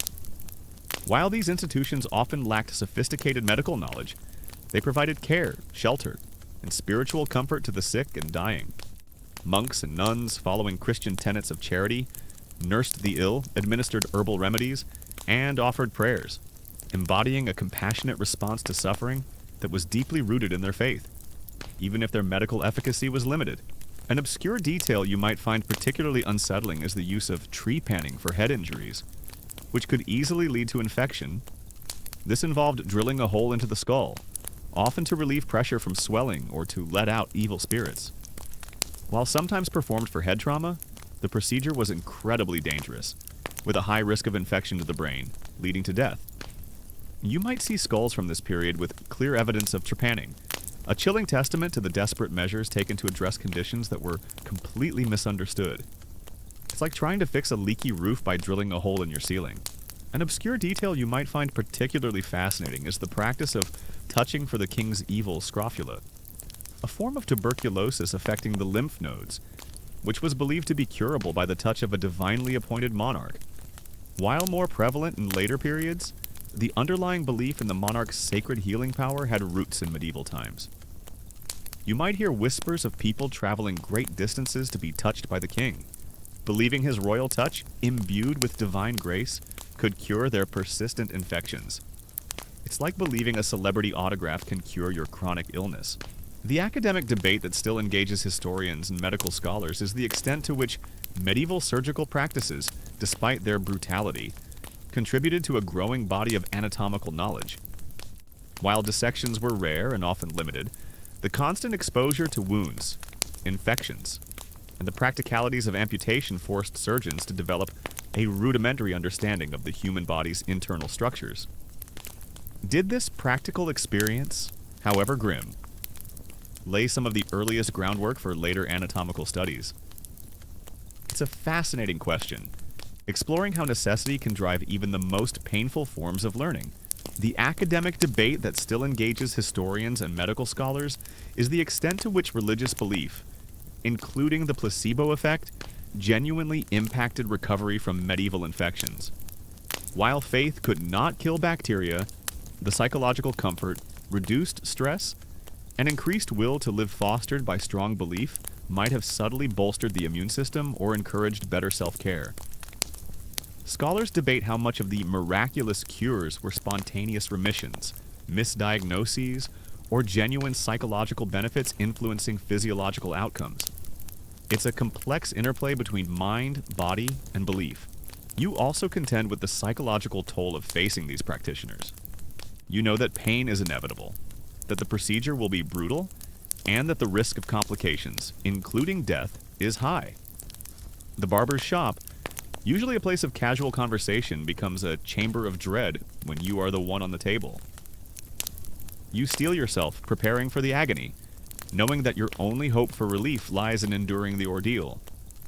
While these institutions often lacked sophisticated medical knowledge, they provided care, shelter, and spiritual comfort to the sick and dying. Monks and nuns, following Christian tenets of charity, nursed the ill, administered herbal remedies, and offered prayers, embodying a compassionate response to suffering that was deeply rooted in their faith, even if their medical efficacy was limited. An obscure detail you might find particularly unsettling is the use of tree panning for head injuries, which could easily lead to infection. This involved drilling a hole into the skull, often to relieve pressure from swelling or to let out evil spirits. While sometimes performed for head trauma, the procedure was incredibly dangerous, with a high risk of infection to the brain, leading to death. You might see skulls from this period with clear evidence of trepanning, a chilling testament to the desperate measures taken to address conditions that were completely misunderstood. It's like trying to fix a leaky roof by drilling a hole in your ceiling. An obscure detail you might find particularly fascinating is the practice of touching for the king's evil scrofula, a form of tuberculosis affecting the lymph nodes, which was believed to be curable by the touch of a divinely appointed monarch. While more prevalent in later periods, the underlying belief in the monarch's sacred healing power had roots in medieval times. You might hear whispers of people traveling great distances to be touched by the king, believing his royal touch, imbued with divine grace, could cure their persistent infections. It's like believing a celebrity autograph can cure your chronic illness. The academic debate that still engages historians and medical scholars is the extent to which medieval surgical practices, despite their brutality, contributed to a growing body of anatomical knowledge. While dissections were rare and often limited, the constant exposure to wounds, infections, and the practicalities of amputation forced surgeons to develop a rudimentary understanding of the human body's internal structures. Did this practical experience, however grim, lay some of the earliest groundwork for later anatomical studies? It's a fascinating question, exploring how necessity can drive even the most painful forms of learning. The academic debate that still engages historians and medical scholars is the extent to which religious belief, including the placebo effect, genuinely impacted recovery from medieval infections. While faith could not kill bacteria, the psychological comfort, reduced stress, and increased will to live fostered by strong belief might have subtly bolstered the immune system or encouraged better self-care. Scholars debate how much of the miraculous cures were spontaneous remissions, misdiagnoses, or genuine psychological benefits influencing physiological outcomes. It's a complex interplay between mind, body, and belief. You also contend with the psychological toll of facing these practitioners. You know that pain is inevitable, that the procedure will be brutal, and that the risk of complications, including death, is high. The barber's shop, usually a place of casual conversation, becomes a chamber of dread when you are the one on the table. You steel yourself, preparing for the agony, knowing that your only hope for relief lies in enduring the ordeal,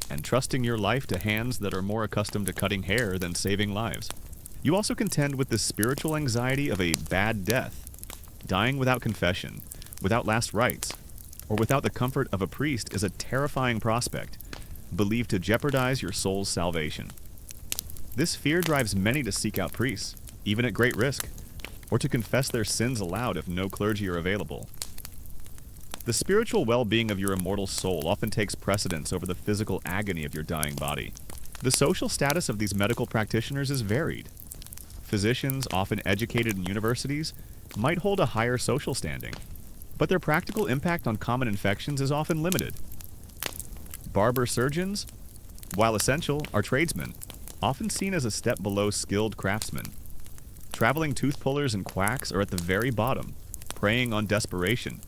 and trusting your life to hands that are more accustomed to cutting hair than saving lives. You also contend with the spiritual anxiety of a bad death, dying without confession, without last rites, or without the comfort of a priest is a terrifying prospect, believed to jeopardize your soul's salvation. This fear drives many to seek out priests, even at great risk, or to confess their sins aloud if no clergy are available. The spiritual well-being of your immortal soul often takes precedence over the physical agony of your dying body. The social status of these medical practitioners is varied. Physicians, often educated in universities, might hold a higher social standing, but their practical impact on common infections is often limited. Barber surgeons, while essential, are tradesmen, often seen as a step below skilled craftsmen. Traveling tooth pullers and quacks are at the very bottom, preying on desperation.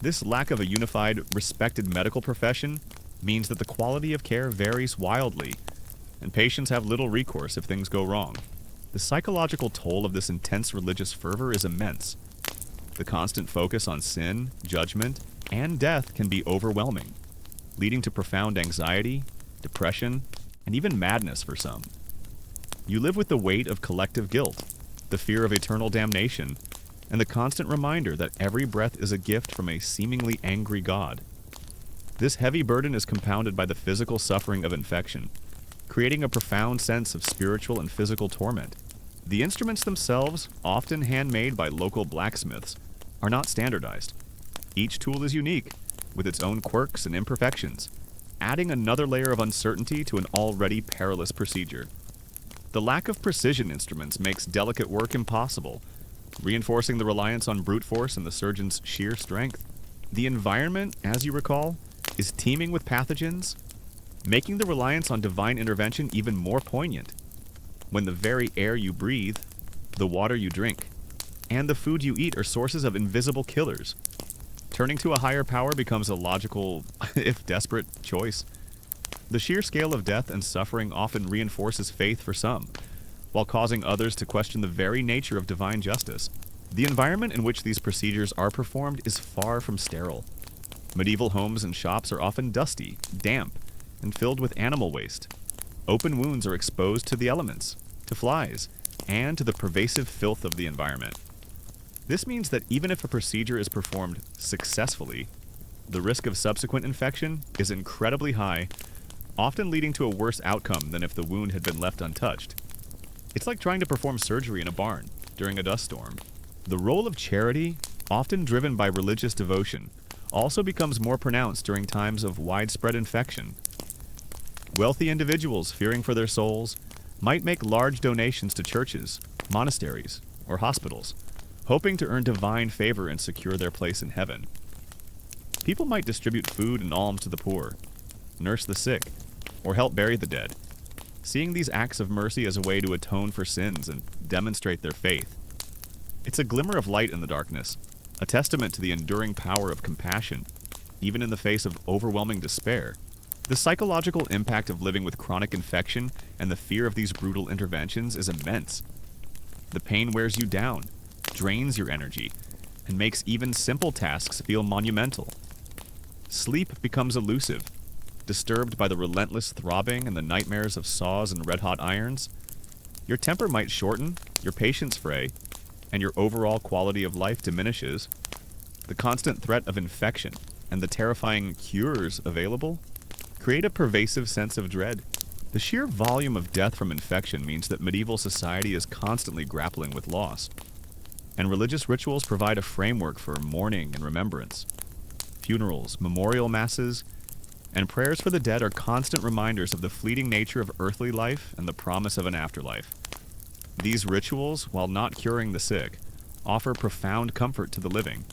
This lack of a unified, respected medical profession means that the quality of care varies wildly, and patients have little recourse if things go wrong. The psychological toll of this intense religious fervor is immense. The constant focus on sin, judgment, and death can be overwhelming, leading to profound anxiety, depression, and even madness for some. You live with the weight of collective guilt, the fear of eternal damnation, and the constant reminder that every breath is a gift from a seemingly angry God. This heavy burden is compounded by the physical suffering of infection, creating a profound sense of spiritual and physical torment. The instruments themselves, often handmade by local blacksmiths, are not standardized. Each tool is unique, with its own quirks and imperfections, adding another layer of uncertainty to an already perilous procedure. The lack of precision instruments makes delicate work impossible, reinforcing the reliance on brute force and the surgeon's sheer strength. The environment, as you recall, is teeming with pathogens, making the reliance on divine intervention even more poignant. When the very air you breathe, the water you drink, and the food you eat are sources of invisible killers, turning to a higher power becomes a logical, if desperate, choice. The sheer scale of death and suffering often reinforces faith for some, while causing others to question the very nature of divine justice. The environment in which these procedures are performed is far from sterile. Medieval homes and shops are often dusty, damp, and filled with animal waste. Open wounds are exposed to the elements, to flies, and to the pervasive filth of the environment. This means that even if a procedure is performed successfully, the risk of subsequent infection is incredibly high, often leading to a worse outcome than if the wound had been left untouched. It's like trying to perform surgery in a barn during a dust storm. The role of charity, often driven by religious devotion, also becomes more pronounced during times of widespread infection. Wealthy individuals, fearing for their souls, might make large donations to churches, monasteries, or hospitals, hoping to earn divine favor and secure their place in heaven. People might distribute food and alms to the poor, nurse the sick, or help bury the dead, seeing these acts of mercy as a way to atone for sins and demonstrate their faith. It's a glimmer of light in the darkness, a testament to the enduring power of compassion, even in the face of overwhelming despair. The psychological impact of living with chronic infection and the fear of these brutal interventions is immense. The pain wears you down, drains your energy, and makes even simple tasks feel monumental. Sleep becomes elusive, disturbed by the relentless throbbing and the nightmares of saws and red-hot irons. Your temper might shorten, your patience fray, and your overall quality of life diminishes. The constant threat of infection and the terrifying cures available create a pervasive sense of dread. The sheer volume of death from infection means that medieval society is constantly grappling with loss, and religious rituals provide a framework for mourning and remembrance. Funerals, memorial masses, and prayers for the dead are constant reminders of the fleeting nature of earthly life and the promise of an afterlife. These rituals, while not curing the sick, offer profound comfort to the living,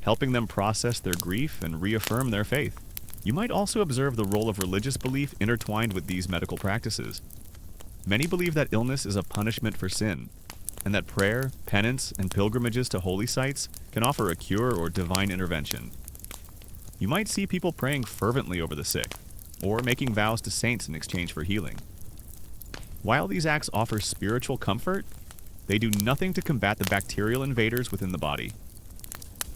helping them process their grief and reaffirm their faith. You might also observe the role of religious belief intertwined with these medical practices. Many believe that illness is a punishment for sin, and that prayer, penance, and pilgrimages to holy sites can offer a cure or divine intervention. You might see people praying fervently over the sick, or making vows to saints in exchange for healing. While these acts offer spiritual comfort, they do nothing to combat the bacterial invaders within the body.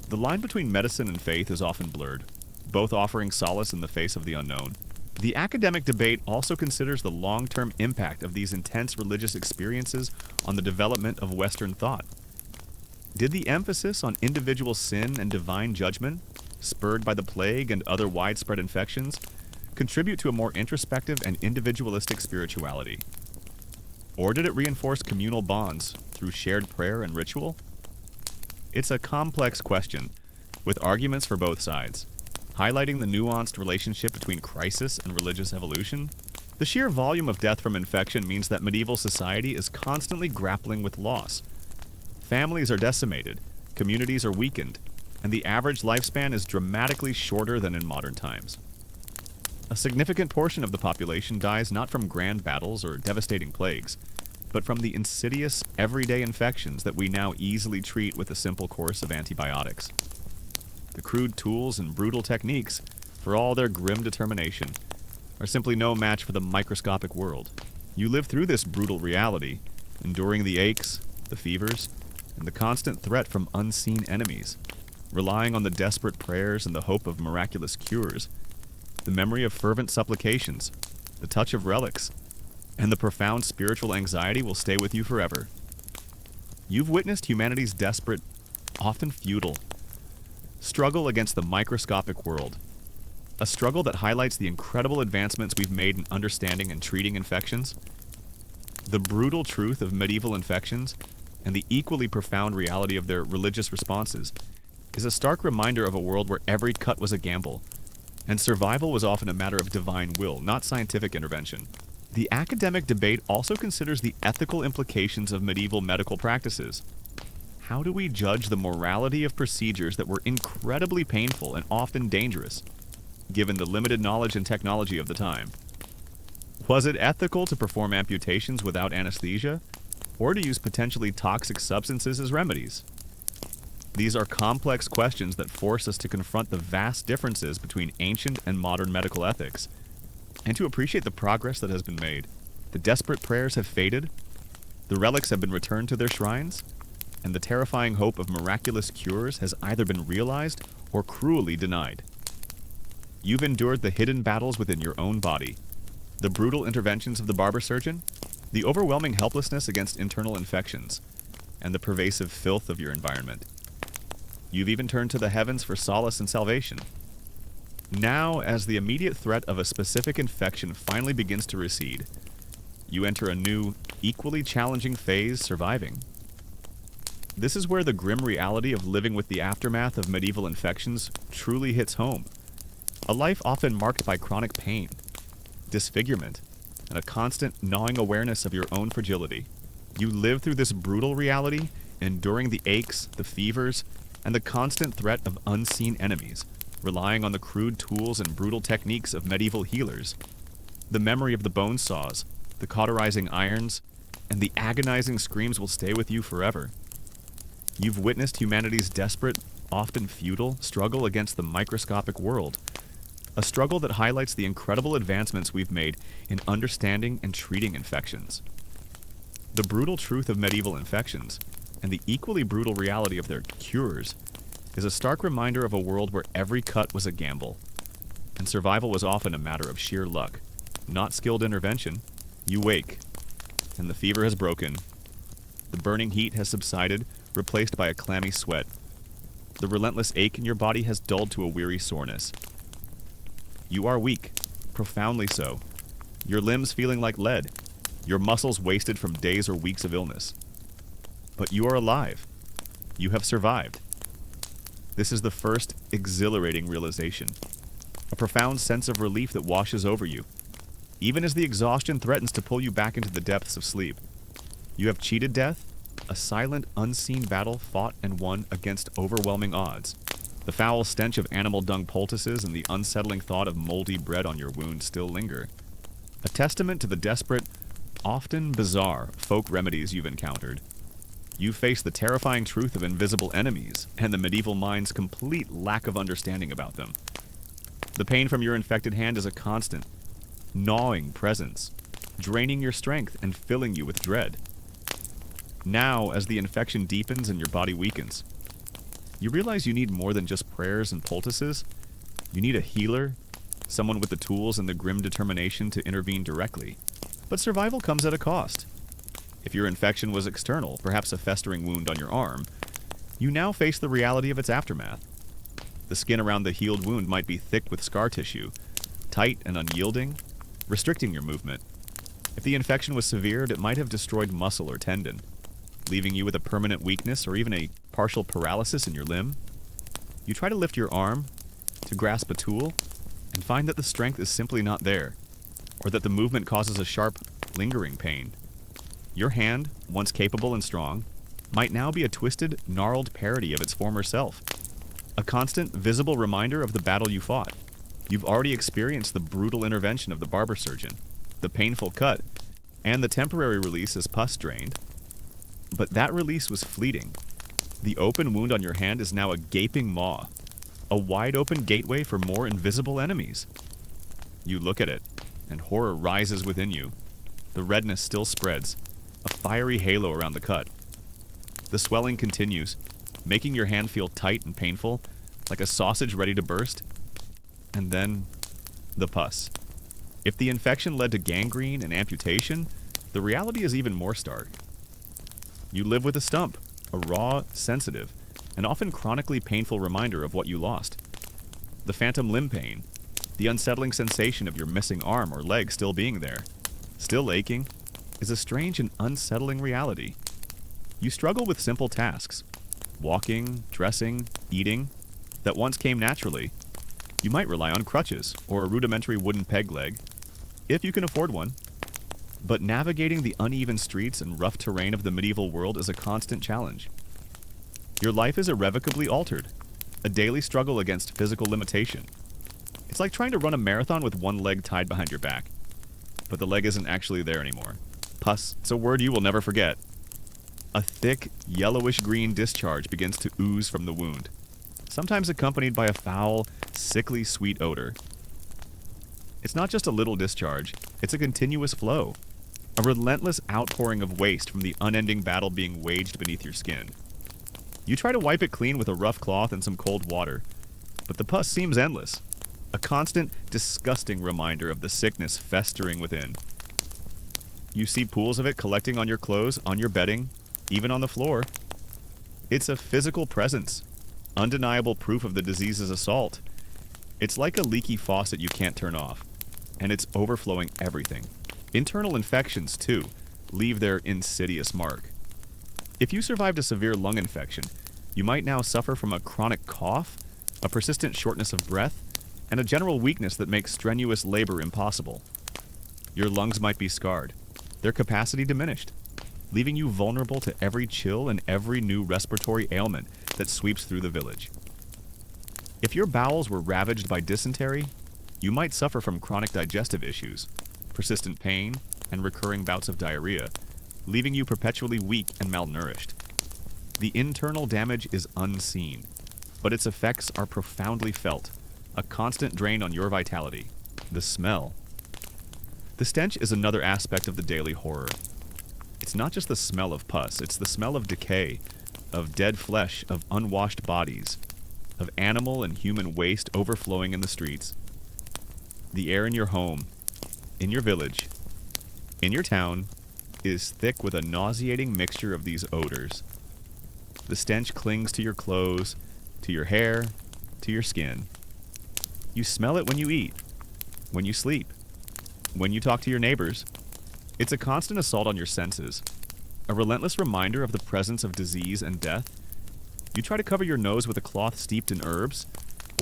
The line between medicine and faith is often blurred, both offering solace in the face of the unknown. The academic debate also considers the long-term impact of these intense religious experiences on the development of Western thought. Did the emphasis on individual sin and divine judgment, spurred by the plague and other widespread infections, contribute to a more introspective and individualistic spirituality? Or did it reinforce communal bonds through shared prayer and ritual? It's a complex question, with arguments for both sides, highlighting the nuanced relationship between crisis and religious evolution. The sheer volume of death from infection means that medieval society is constantly grappling with loss. Families are decimated, communities are weakened, and the average lifespan is dramatically shorter than in modern times. A significant portion of the population dies not from grand battles or devastating plagues, but from the insidious, everyday infections that we now easily treat with a simple course of antibiotics. The crude tools and brutal techniques, for all their grim determination, are simply no match for the microscopic world. You live through this brutal reality, enduring the aches, the fevers, and the constant threat from unseen enemies, relying on the desperate prayers and the hope of miraculous cures, the memory of fervent supplications, the touch of relics, and the profound spiritual anxiety will stay with you forever. You've witnessed humanity's desperate, often futile, struggle against the microscopic world. A struggle that highlights the incredible advancements we've made in understanding and treating infections, the brutal truth of medieval infections, and the equally profound reality of their religious responses, is a stark reminder of a world where every cut was a gamble, and survival was often a matter of divine will, not scientific intervention. The academic debate also considers the ethical implications of medieval medical practices. How do we judge the morality of procedures that were incredibly painful and often dangerous, given the limited knowledge and technology of the time? Was it ethical to perform amputations without anesthesia, or to use potentially toxic substances as remedies? These are complex questions that force us to confront the vast differences between ancient and modern medical ethics, and to appreciate the progress that has been made. The desperate prayers have faded, the relics have been returned to their shrines, and the terrifying hope of miraculous cures has either been realized or cruelly denied. You've endured the hidden battles within your own body, the brutal interventions of the barber surgeon, the overwhelming helplessness against internal infections, and the pervasive filth of your environment. You've even turned to the heavens for solace and salvation. Now, as the immediate threat of a specific infection finally begins to recede, you enter a new, equally challenging phase: surviving. This is where the grim reality of living with the aftermath of medieval infections truly hits home. A life often marked by chronic pain, disfigurement, and a constant gnawing awareness of your own fragility. You live through this brutal reality, enduring the aches, the fevers, and the constant threat of unseen enemies, relying on the crude tools and brutal techniques of medieval healers. The memory of the bone saws, the cauterizing irons, and the agonizing screams will stay with you forever. You've witnessed humanity's desperate, often futile, struggle against the microscopic world, a struggle that highlights the incredible advancements we've made in understanding and treating infections. The brutal truth of medieval infections, and the equally brutal reality of their cures, is a stark reminder of a world where every cut was a gamble, and survival was often a matter of sheer luck, not skilled intervention. You wake, and the fever has broken. The burning heat has subsided, replaced by a clammy sweat. The relentless ache in your body has dulled to a weary soreness. You are weak, profoundly so, your limbs feeling like lead, your muscles wasted from days or weeks of illness. But you are alive. You have survived. This is the first exhilarating realization, a profound sense of relief that washes over you, even as the exhaustion threatens to pull you back into the depths of sleep. You have cheated death, a silent, unseen battle fought and won against overwhelming odds. The foul stench of animal dung poultices and the unsettling thought of moldy bread on your wound still linger, a testament to the desperate, often bizarre, folk remedies you've encountered. You face the terrifying truth of invisible enemies and the medieval mind's complete lack of understanding about them. The pain from your infected hand is a constant, gnawing presence, draining your strength and filling you with dread. Now, as the infection deepens and your body weakens, you realize you need more than just prayers and poultices. You need a healer, someone with the tools and the grim determination to intervene directly. But survival comes at a cost. If your infection was external, perhaps a festering wound on your arm, you now face the reality of its aftermath. The skin around the healed wound might be thick with scar tissue, tight and unyielding, restricting your movement. If the infection was severe, it might have destroyed muscle or tendon, leaving you with a permanent weakness or even a partial paralysis in your limb. You try to lift your arm, to grasp a tool, and find that the strength is simply not there, or that the movement causes a sharp, lingering pain. Your hand, once capable and strong, might now be a twisted, gnarled parody of its former self. A constant, visible reminder of the battle you fought. You've already experienced the brutal intervention of the barber surgeon, the painful cut, and the temporary release as pus drained. But that release was fleeting. The open wound on your hand is now a gaping maw, a wide-open gateway for more invisible enemies. You look at it, and horror rises within you. The redness still spreads, a fiery halo around the cut. The swelling continues, making your hand feel tight and painful, like a sausage ready to burst. And then, the pus. If the infection led to gangrene and amputation, the reality is even more stark. You live with a stump, a raw, sensitive, and often chronically painful reminder of what you lost. The phantom limb pain, the unsettling sensation of your missing arm or leg still being there, still aching, is a strange and unsettling reality. You struggle with simple tasks, walking, dressing, eating, that once came naturally. You might rely on crutches or a rudimentary wooden peg leg, if you can afford one. But navigating the uneven streets and rough terrain of the medieval world is a constant challenge. Your life is irrevocably altered, a daily struggle against physical limitation. It's like trying to run a marathon with one leg tied behind your back, but the leg isn't actually there anymore. Pus, it's a word you will never forget. A thick, yellowish-green discharge begins to ooze from the wound, sometimes accompanied by a foul, sickly sweet odor. It's not just a little discharge, it's a continuous flow, a relentless outpouring of waste from the unending battle being waged beneath your skin. You try to wipe it clean with a rough cloth and some cold water, but the pus seems endless, a constant, disgusting reminder of the sickness festering within. You see pools of it collecting on your clothes, on your bedding, even on the floor. It's a physical presence, undeniable proof of the disease's assault. It's like a leaky faucet you can't turn off, and it's overflowing everything. Internal infections, too, leave their insidious mark. If you survived a severe lung infection, you might now suffer from a chronic cough, a persistent shortness of breath, and a general weakness that makes strenuous labor impossible. Your lungs might be scarred, their capacity diminished, leaving you vulnerable to every chill and every new respiratory ailment that sweeps through the village. If your bowels were ravaged by dysentery, you might suffer from chronic digestive issues, persistent pain, and recurring bouts of diarrhea, leaving you perpetually weak and malnourished. The internal damage is unseen, but its effects are profoundly felt, a constant drain on your vitality. The smell. The stench is another aspect of the daily horror. It's not just the smell of pus, it's the smell of decay, of dead flesh, of unwashed bodies, of animal and human waste overflowing in the streets. The air in your home, in your village, in your town, is thick with a nauseating mixture of these odors. The stench clings to your clothes, to your hair, to your skin. You smell it when you eat, when you sleep, when you talk to your neighbors. It's a constant assault on your senses, a relentless reminder of the presence of disease and death. You try to cover your nose with a cloth steeped in herbs,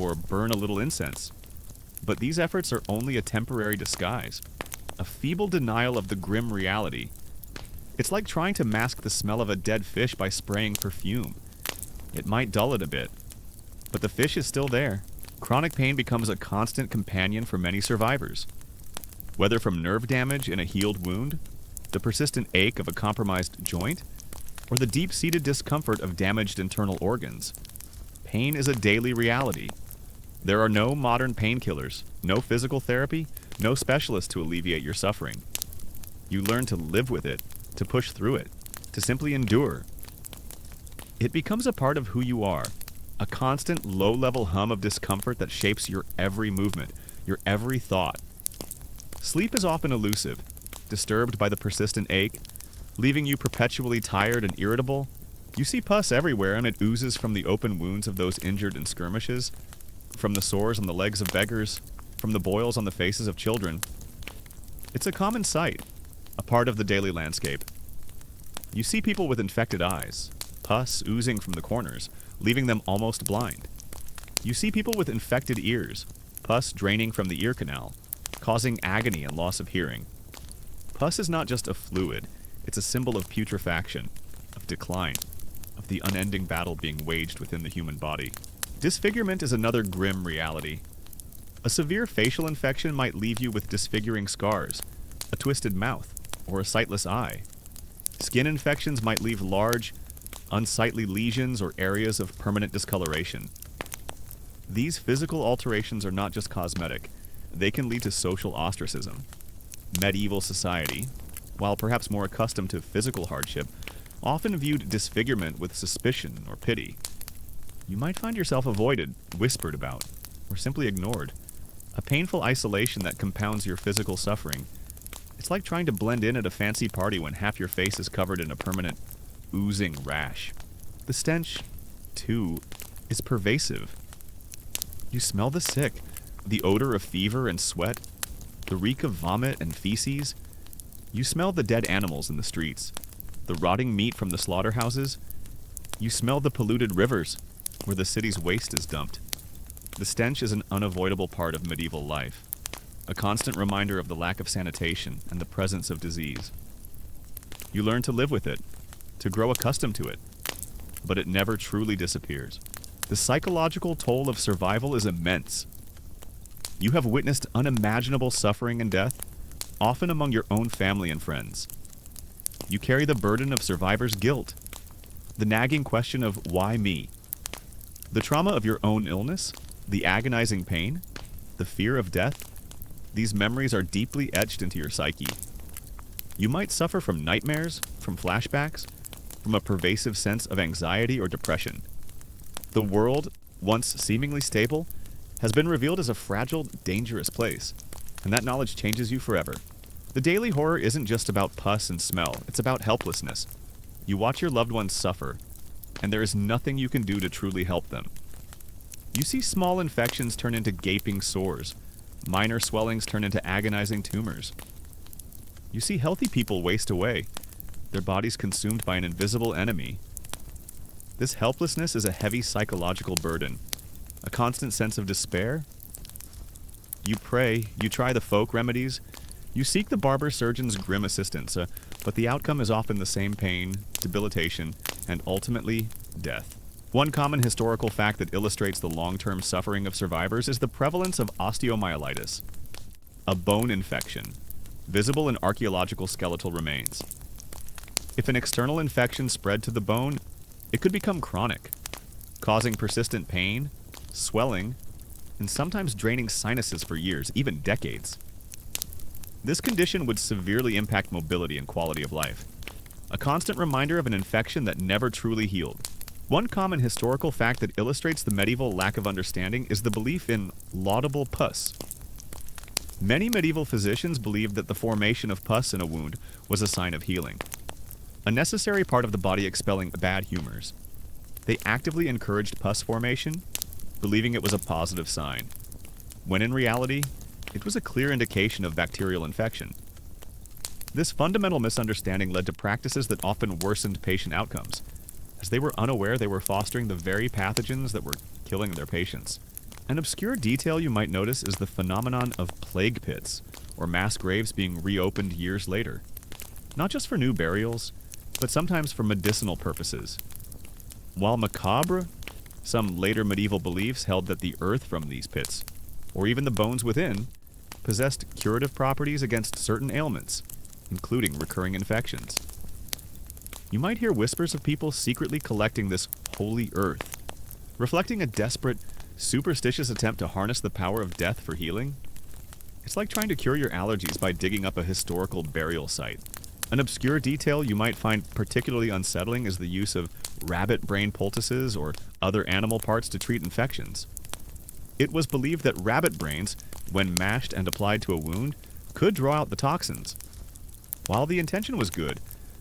or burn a little incense. But these efforts are only a temporary disguise, a feeble denial of the grim reality. It's like trying to mask the smell of a dead fish by spraying perfume. It might dull it a bit, but the fish is still there. Chronic pain becomes a constant companion for many survivors. Whether from nerve damage in a healed wound, the persistent ache of a compromised joint, or the deep-seated discomfort of damaged internal organs, pain is a daily reality. There are no modern painkillers, no physical therapy, no specialist to alleviate your suffering. You learn to live with it, to push through it, to simply endure. It becomes a part of who you are, a constant low-level hum of discomfort that shapes your every movement, your every thought. Sleep is often elusive, disturbed by the persistent ache, leaving you perpetually tired and irritable. You see pus everywhere, and it oozes from the open wounds of those injured in skirmishes, from the sores on the legs of beggars, from the boils on the faces of children. It's a common sight, a part of the daily landscape. You see people with infected eyes, pus oozing from the corners, leaving them almost blind. You see people with infected ears, pus draining from the ear canal, causing agony and loss of hearing. Pus is not just a fluid, it's a symbol of putrefaction, of decline, of the unending battle being waged within the human body. Disfigurement is another grim reality. A severe facial infection might leave you with disfiguring scars, a twisted mouth, or a sightless eye. Skin infections might leave large, unsightly lesions or areas of permanent discoloration. These physical alterations are not just cosmetic, they can lead to social ostracism. Medieval society, while perhaps more accustomed to physical hardship, often viewed disfigurement with suspicion or pity. You might find yourself avoided, whispered about, or simply ignored. A painful isolation that compounds your physical suffering. It's like trying to blend in at a fancy party when half your face is covered in a permanent, oozing rash. The stench, too, is pervasive. You smell the sick, the odor of fever and sweat, the reek of vomit and feces. You smell the dead animals in the streets, the rotting meat from the slaughterhouses. You smell the polluted rivers, where the city's waste is dumped. The stench is an unavoidable part of medieval life, a constant reminder of the lack of sanitation and the presence of disease. You learn to live with it, to grow accustomed to it, but it never truly disappears. The psychological toll of survival is immense. You have witnessed unimaginable suffering and death, often among your own family and friends. You carry the burden of survivor's guilt, the nagging question of why me? The trauma of your own illness, the agonizing pain, the fear of death, these memories are deeply etched into your psyche. You might suffer from nightmares, from flashbacks, from a pervasive sense of anxiety or depression. The world, once seemingly stable, has been revealed as a fragile, dangerous place, and that knowledge changes you forever. The daily horror isn't just about pus and smell, it's about helplessness. You watch your loved ones suffer, and there is nothing you can do to truly help them. You see small infections turn into gaping sores, minor swellings turn into agonizing tumors. You see healthy people waste away, their bodies consumed by an invisible enemy. This helplessness is a heavy psychological burden, a constant sense of despair. You pray, you try the folk remedies, you seek the barber surgeon's grim assistance, but the outcome is often the same pain, debilitation, and ultimately, death. One common historical fact that illustrates the long-term suffering of survivors is the prevalence of osteomyelitis, a bone infection, visible in archaeological skeletal remains. If an external infection spread to the bone, it could become chronic, causing persistent pain, swelling, and sometimes draining sinuses for years, even decades. This condition would severely impact mobility and quality of life, a constant reminder of an infection that never truly healed. One common historical fact that illustrates the medieval lack of understanding is the belief in laudable pus. Many medieval physicians believed that the formation of pus in a wound was a sign of healing, a necessary part of the body expelling bad humors. They actively encouraged pus formation, believing it was a positive sign, when in reality, it was a clear indication of bacterial infection. This fundamental misunderstanding led to practices that often worsened patient outcomes, as they were unaware they were fostering the very pathogens that were killing their patients. An obscure detail you might notice is the phenomenon of plague pits, or mass graves being reopened years later. Not just for new burials, but sometimes for medicinal purposes. While macabre, some later medieval beliefs held that the earth from these pits, or even the bones within, possessed curative properties against certain ailments, including recurring infections. You might hear whispers of people secretly collecting this holy earth, reflecting a desperate, superstitious attempt to harness the power of death for healing. It's like trying to cure your allergies by digging up a historical burial site. An obscure detail you might find particularly unsettling is the use of rabbit brain poultices or other animal parts to treat infections. It was believed that rabbit brains, when mashed and applied to a wound, could draw out the toxins. While the intention was good,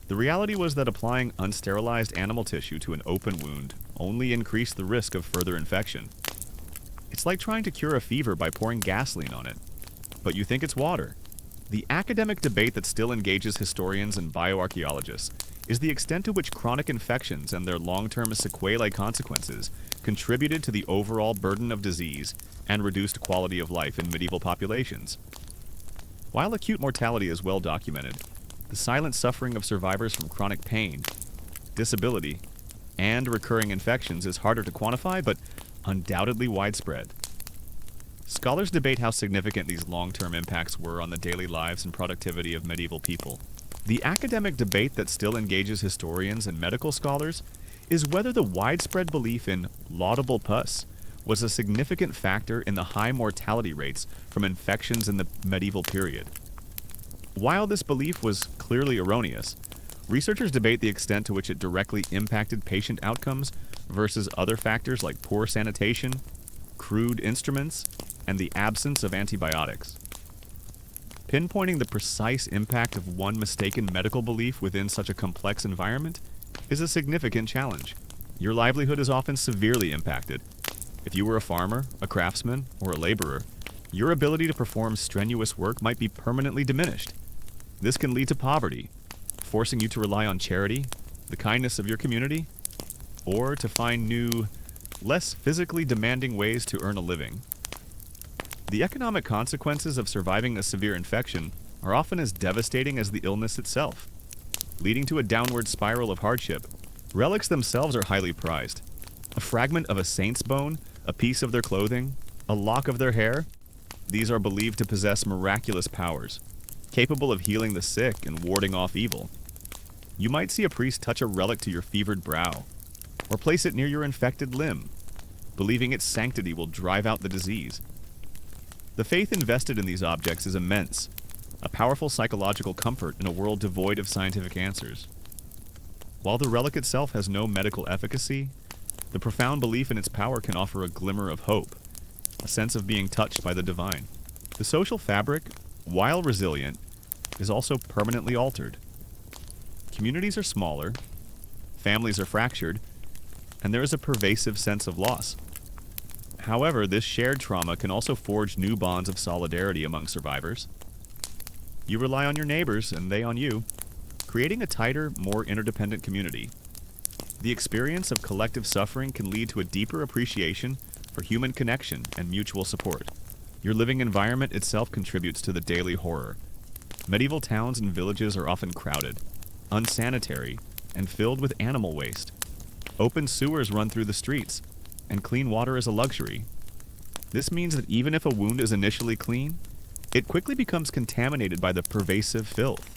the reality was that applying unsterilized animal tissue to an open wound only increased the risk of further infection. It's like trying to cure a fever by pouring gasoline on it, but you think it's water. The academic debate that still engages historians and bioarchaeologists is the extent to which chronic infections and their long-term sequelae consequences contributed to the overall burden of disease and reduced quality of life in medieval populations. While acute mortality is well documented, the silent suffering of survivors from chronic pain, disability, and recurring infections is harder to quantify but undoubtedly widespread. Scholars debate how significant these long-term impacts were on the daily lives and productivity of medieval people. The academic debate that still engages historians and medical scholars is whether the widespread belief in laudable pus was a significant factor in the high mortality rates from infections in the medieval period. While this belief was clearly erroneous, researchers debate the extent to which it directly impacted patient outcomes versus other factors like poor sanitation, crude instruments, and the absence of antibiotics. Pinpointing the precise impact of one mistaken medical belief within such a complex environment is a significant challenge. Your livelihood is often severely impacted. If you were a farmer, a craftsman, or a laborer, your ability to perform strenuous work might be permanently diminished. This can lead to poverty, forcing you to rely on charity, the kindness of your community, or to find new, less physically demanding ways to earn a living. The economic consequences of surviving a severe infection are often as devastating as the illness itself, leading to a downward spiral of hardship. Relics themselves are highly prized. A fragment of a saint's bone, a piece of their clothing, a lock of their hair, these are believed to possess miraculous powers, capable of healing the sick and warding off evil. You might see a priest touch a relic to your fevered brow, or place it near your infected limb, believing its sanctity will drive out the disease. The faith invested in these objects is immense, a powerful psychological comfort in a world devoid of scientific answers. While the relic itself has no medical efficacy, the profound belief in its power can offer a glimmer of hope, a sense of being touched by the divine. The social fabric, while resilient, is also permanently altered. Communities are smaller, families are fractured, and there is a pervasive sense of loss. However, this shared trauma can also forge new bonds of solidarity among survivors. You rely on your neighbors, and they on you, creating a tighter, more interdependent community. The experience of collective suffering can lead to a deeper appreciation for human connection and mutual support. Your living environment itself contributes to the daily horror. Medieval towns and villages are often crowded, unsanitary, and filled with animal waste. Open sewers run through the streets, and clean water is a luxury. This means that even if a wound is initially clean, it quickly becomes contaminated by the pervasive filth.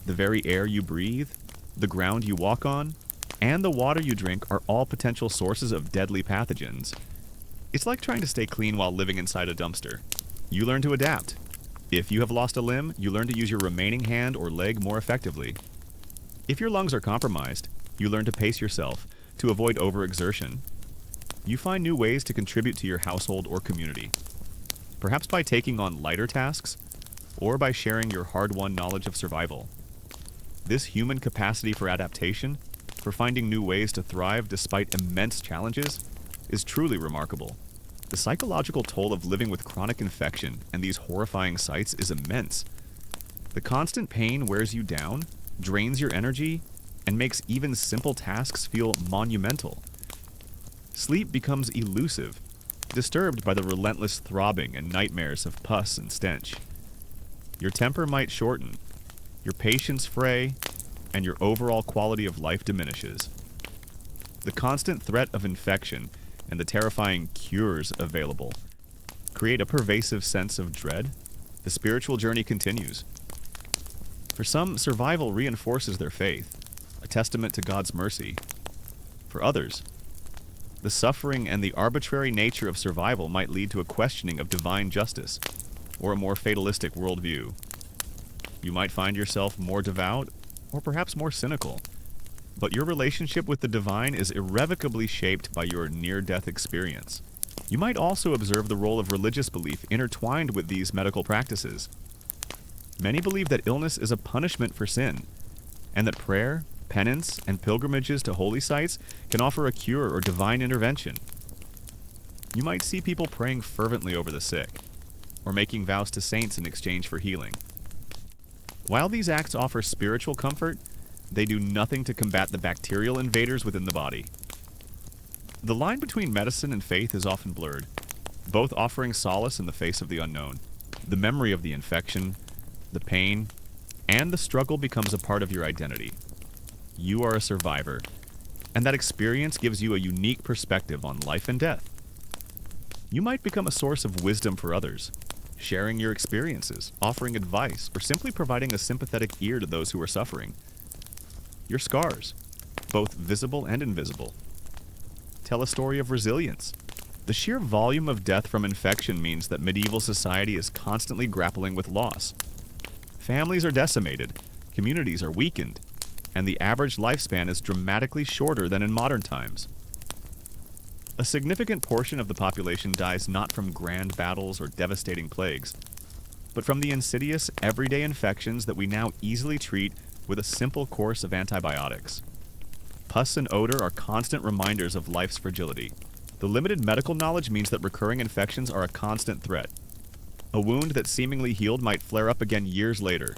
The very air you breathe, the ground you walk on, and the water you drink are all potential sources of deadly pathogens. It's like trying to stay clean while living inside a dumpster. You learn to adapt. If you have lost a limb, you learn to use your remaining hand or leg more effectively. If your lungs are compromised, you learn to pace yourself to avoid overexertion. You find new ways to contribute to your household or community, perhaps by taking on lighter tasks or by sharing your hard-won knowledge of survival. This human capacity for adaptation, for finding new ways to thrive despite immense challenges, is truly remarkable. The psychological toll of living with chronic infection and these horrifying sights is immense. The constant pain wears you down, drains your energy, and makes even simple tasks feel monumental. Sleep becomes elusive, disturbed by the relentless throbbing and nightmares of pus and stench. Your temper might shorten, your patience fray, and your overall quality of life diminishes. The constant threat of infection and the terrifying cures available create a pervasive sense of dread. The spiritual journey continues. For some, survival reinforces their faith, a testament to God's mercy. For others, the suffering and the arbitrary nature of survival might lead to a questioning of divine justice or a more fatalistic worldview. You might find yourself more devout or perhaps more cynical, but your relationship with the divine is irrevocably shaped by your near-death experience. You might also observe the role of religious belief intertwined with these medical practices. Many believe that illness is a punishment for sin, and that prayer, penance, and pilgrimages to holy sites can offer a cure or divine intervention. You might see people praying fervently over the sick, or making vows to saints in exchange for healing. While these acts offer spiritual comfort, they do nothing to combat the bacterial invaders within the body. The line between medicine and faith is often blurred, both offering solace in the face of the unknown. The memory of the infection, the pain, and the struggle becomes a part of your identity. You are a survivor, and that experience gives you a unique perspective on life and death. You might become a source of wisdom for others, sharing your experiences, offering advice, or simply providing a sympathetic ear to those who are suffering. Your scars, both visible and invisible, tell a story of resilience. The sheer volume of death from infection means that medieval society is constantly grappling with loss. Families are decimated, communities are weakened, and the average lifespan is dramatically shorter than in modern times. A significant portion of the population dies not from grand battles or devastating plagues, but from the insidious, everyday infections that we now easily treat with a simple course of antibiotics. Pus and odor are constant reminders of life's fragility. The limited medical knowledge means that recurring infections are a constant threat. A wound that seemingly healed might flare up again years later,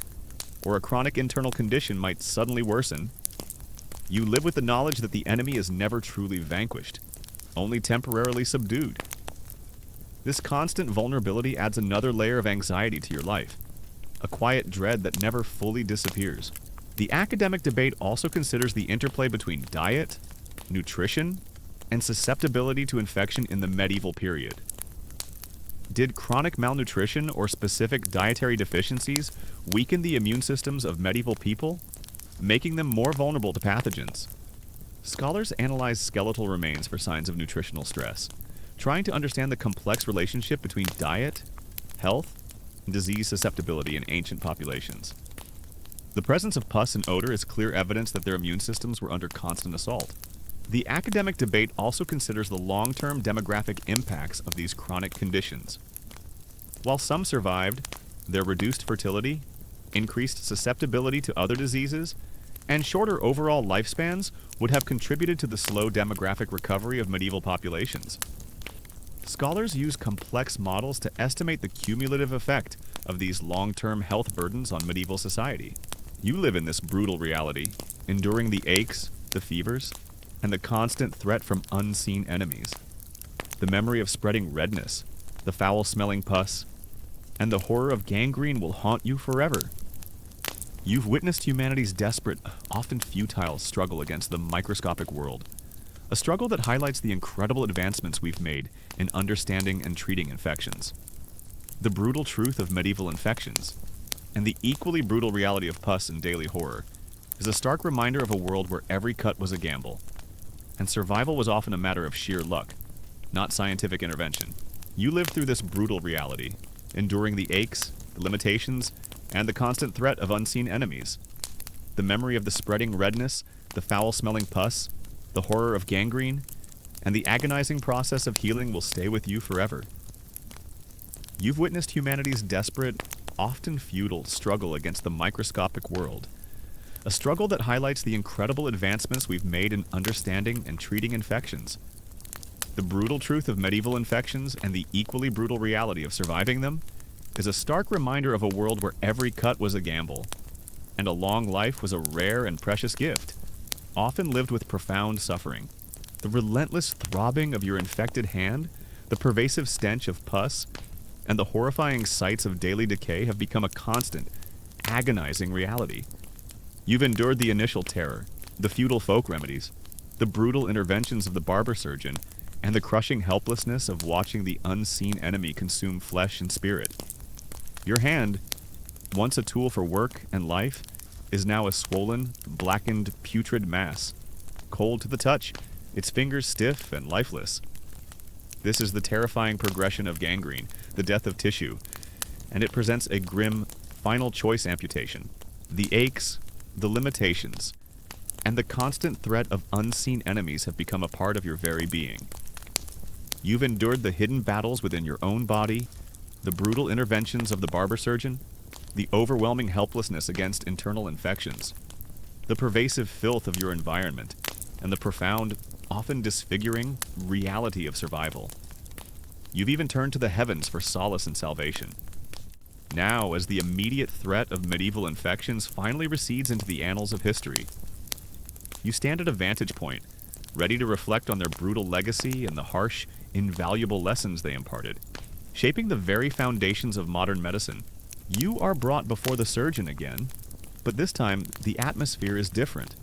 or a chronic internal condition might suddenly worsen. You live with the knowledge that the enemy is never truly vanquished, only temporarily subdued. This constant vulnerability adds another layer of anxiety to your life, a quiet dread that never fully disappears. The academic debate also considers the interplay between diet, nutrition, and susceptibility to infection in the medieval period. Did chronic malnutrition or specific dietary deficiencies weaken the immune systems of medieval people, making them more vulnerable to pathogens? Scholars analyze skeletal remains for signs of nutritional stress, trying to understand the complex relationship between diet, health, and disease susceptibility in ancient populations. The presence of pus and odor is clear evidence that their immune systems were under constant assault. The academic debate also considers the long-term demographic impacts of these chronic conditions. While some survived, their reduced fertility, increased susceptibility to other diseases, and shorter overall lifespans would have contributed to the slow demographic recovery of medieval populations. Scholars use complex models to estimate the cumulative effect of these long-term health burdens on medieval society. You live in this brutal reality, enduring the aches, the fevers, and the constant threat from unseen enemies. The memory of spreading redness, the foul-smelling pus, and the horror of gangrene will haunt you forever. You've witnessed humanity's desperate, often futile struggle against the microscopic world, a struggle that highlights the incredible advancements we've made in understanding and treating infections. The brutal truth of medieval infections, and the equally brutal reality of pus and daily horror, is a stark reminder of a world where every cut was a gamble, and survival was often a matter of sheer luck, not scientific intervention. You lived through this brutal reality, enduring the aches, the limitations, and the constant threat of unseen enemies. The memory of the spreading redness, the foul-smelling pus, the horror of gangrene, and the agonizing process of healing will stay with you forever. You've witnessed humanity's desperate, often futile struggle against the microscopic world, a struggle that highlights the incredible advancements we've made in understanding and treating infections. The brutal truth of medieval infections and the equally brutal reality of surviving them is a stark reminder of a world where every cut was a gamble, and a long life was a rare and precious gift, often lived with profound suffering. The relentless throbbing of your infected hand, the pervasive stench of pus, and the horrifying sights of daily decay have become a constant, agonizing reality. You've endured the initial terror, the futile folk remedies, the brutal interventions of the barber surgeon, and the crushing helplessness of watching the unseen enemy consume flesh and spirit. Your hand, once a tool for work and life, is now a swollen, blackened, putrid mass, cold to the touch, its fingers stiff and lifeless. This is the terrifying progression of gangrene, the death of tissue, and it presents a grim, final choice amputation. The aches, the limitations, and the constant threat of unseen enemies have become a part of your very being. You've endured the hidden battles within your own body, the brutal interventions of the barber surgeon, the overwhelming helplessness against internal infections, the pervasive filth of your environment, and the profound, often disfiguring, reality of survival. You've even turned to the heavens for solace and salvation. Now, as the immediate threat of medieval infections finally recedes into the annals of history, you stand at a vantage point, ready to reflect on their brutal legacy and the harsh, invaluable lessons they imparted. Shaping the very foundations of modern medicine, you are brought before the surgeon again, but this time the atmosphere is different.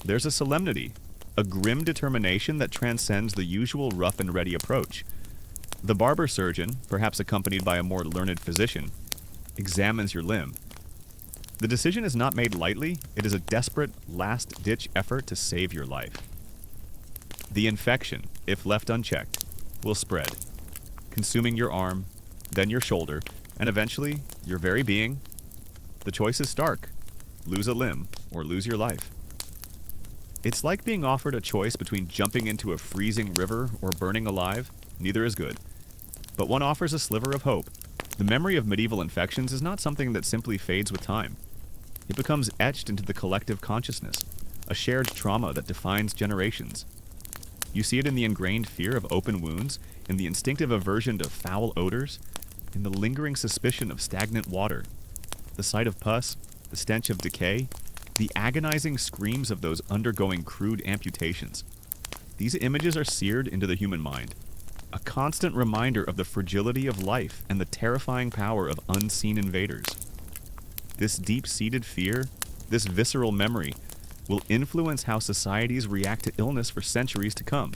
There's a solemnity, a grim determination that transcends the usual rough and ready approach. The barber surgeon, perhaps accompanied by a more learned physician, examines your limb. The decision is not made lightly, it is a desperate, last-ditch effort to save your life. The infection, if left unchecked, will spread, consuming your arm, then your shoulder, and eventually your very being. The choice is stark: lose a limb or lose your life. It's like being offered a choice between jumping into a freezing river or burning alive. Neither is good. But one offers a sliver of hope. The memory of medieval infections is not something that simply fades with time. It becomes etched into the collective consciousness, a shared trauma that defines generations. You see it in the ingrained fear of open wounds, in the instinctive aversion to foul odors, in the lingering suspicion of stagnant water, the sight of pus, the stench of decay, the agonizing screams of those undergoing crude amputations. These images are seared into the human mind, a constant reminder of the fragility of life and the terrifying power of unseen invaders. This deep-seated fear, this visceral memory, will influence how societies react to illness for centuries to come.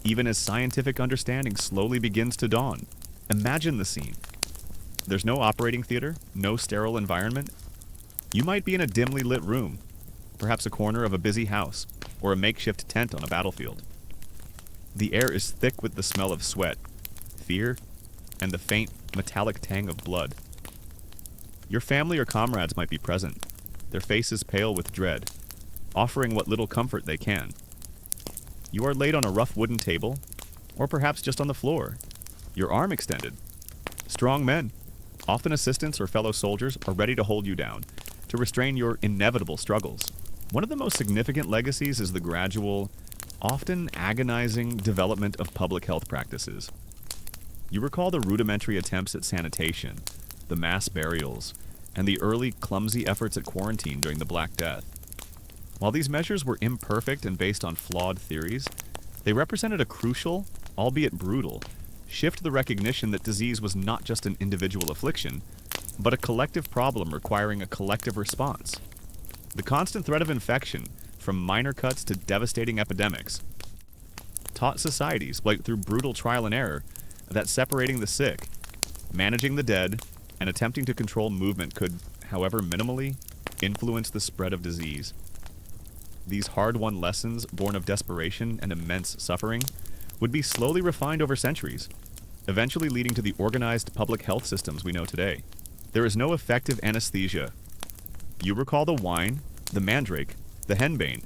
Even as scientific understanding slowly begins to dawn, imagine the scene. There's no operating theater, no sterile environment. You might be in a dimly lit room, perhaps a corner of a busy house, or a makeshift tent on a battlefield. The air is thick with the smell of sweat, fear, and the faint, metallic tang of blood. Your family or comrades might be present, their faces pale with dread, offering what little comfort they can. You are laid on a rough wooden table, or perhaps just on the floor, your arm extended. Strong men, often assistants or fellow soldiers, are ready to hold you down, to restrain your inevitable struggles. One of the most significant legacies is the gradual, often agonizing development of public health practices. You recall the rudimentary attempts at sanitation, the mass burials, and the early clumsy efforts at quarantine during the Black Death. While these measures were imperfect and based on flawed theories, they represented a crucial, albeit brutal, shift to the recognition that disease was not just an individual affliction, but a collective problem requiring a collective response. The constant threat of infection, from minor cuts to devastating epidemics, taught societies, like through brutal trial and error, that separating the sick, managing the dead, and attempting to control movement could, however minimally, influence the spread of disease. These hard-won lessons, born of desperation and immense suffering, would be slowly refined over centuries, eventually leading to the organized public health systems we know today. There is no effective anesthesia. You recall the wine, the mandrake, the henbane.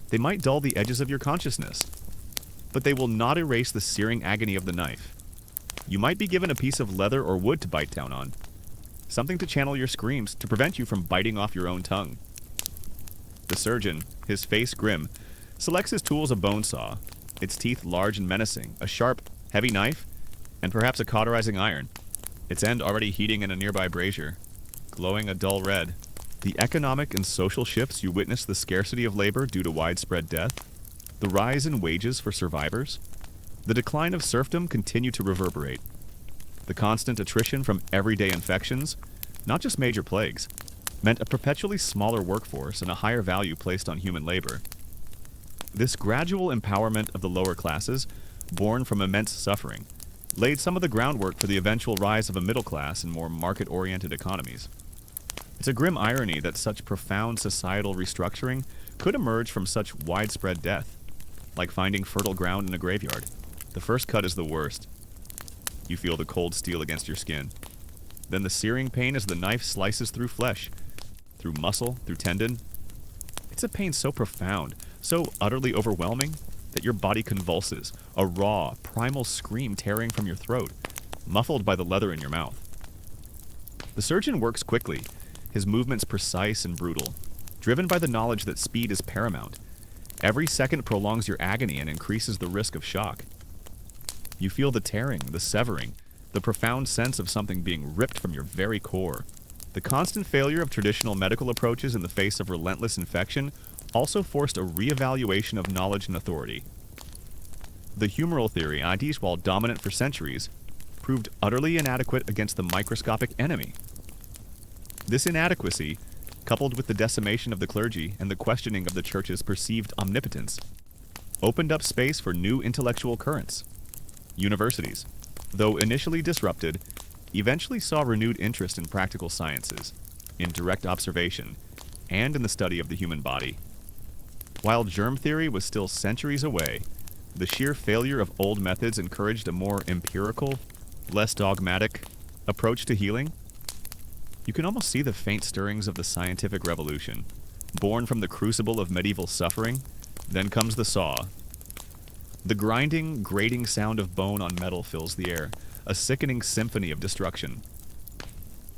They might dull the edges of your consciousness, but they will not erase the searing agony of the knife. You might be given a piece of leather or wood to bite down on, something to channel your screams to prevent you from biting off your own tongue. The surgeon, his face grim, selects his tools: a bone saw, its teeth large and menacing, a sharp, heavy knife, and perhaps a cauterizing iron, its end already heating in a nearby brazier, glowing a dull red. The economic and social shifts you witness: the scarcity of labor due to widespread death, the rise in wages for survivors, the decline of serfdom continue to reverberate. The constant attrition from everyday infections, not just major plagues, meant a perpetually smaller workforce and a higher value placed on human labor. This gradual empowerment of the lower classes, born from immense suffering, laid some of the groundwork for the eventual rise of a middle class and more market-oriented economies. It's a grim irony that such profound societal restructuring could emerge from such widespread death, like finding fertile ground in a graveyard. The first cut is the worst. You feel the cold steel against your skin. Then the searing pain as the knife slices through flesh, through muscle, through tendon. It's a pain so profound, so utterly overwhelming, that your body convulses, a raw, primal scream tearing from your throat, muffled by the leather in your mouth. The surgeon works quickly, his movements precise and brutal, driven by the knowledge that speed is paramount. Every second prolongs your agony and increases the risk of shock. You feel the tearing, the severing, the profound sense of something being ripped from your very core. The constant failure of traditional medical approaches in the face of relentless infection also forced a reevaluation of knowledge and authority. The humoral theory, ideas while dominant for centuries, proved utterly inadequate against the microscopic enemy. This inadequacy, coupled with the decimation of the clergy and the questioning of the church's perceived omnipotence, opened up space for new intellectual currents. Universities, though initially disrupted, eventually saw renewed interest in practical sciences, in direct observation, and in the study of the human body. While germ theory was still centuries away, the sheer failure of old methods encouraged a more empirical, less dogmatic approach to healing. You can almost see the faint stirrings of the scientific revolution. Born from the crucible of medieval suffering, then comes the saw. The grinding, grating sound of bone on metal fills the air, a sickening symphony of destruction.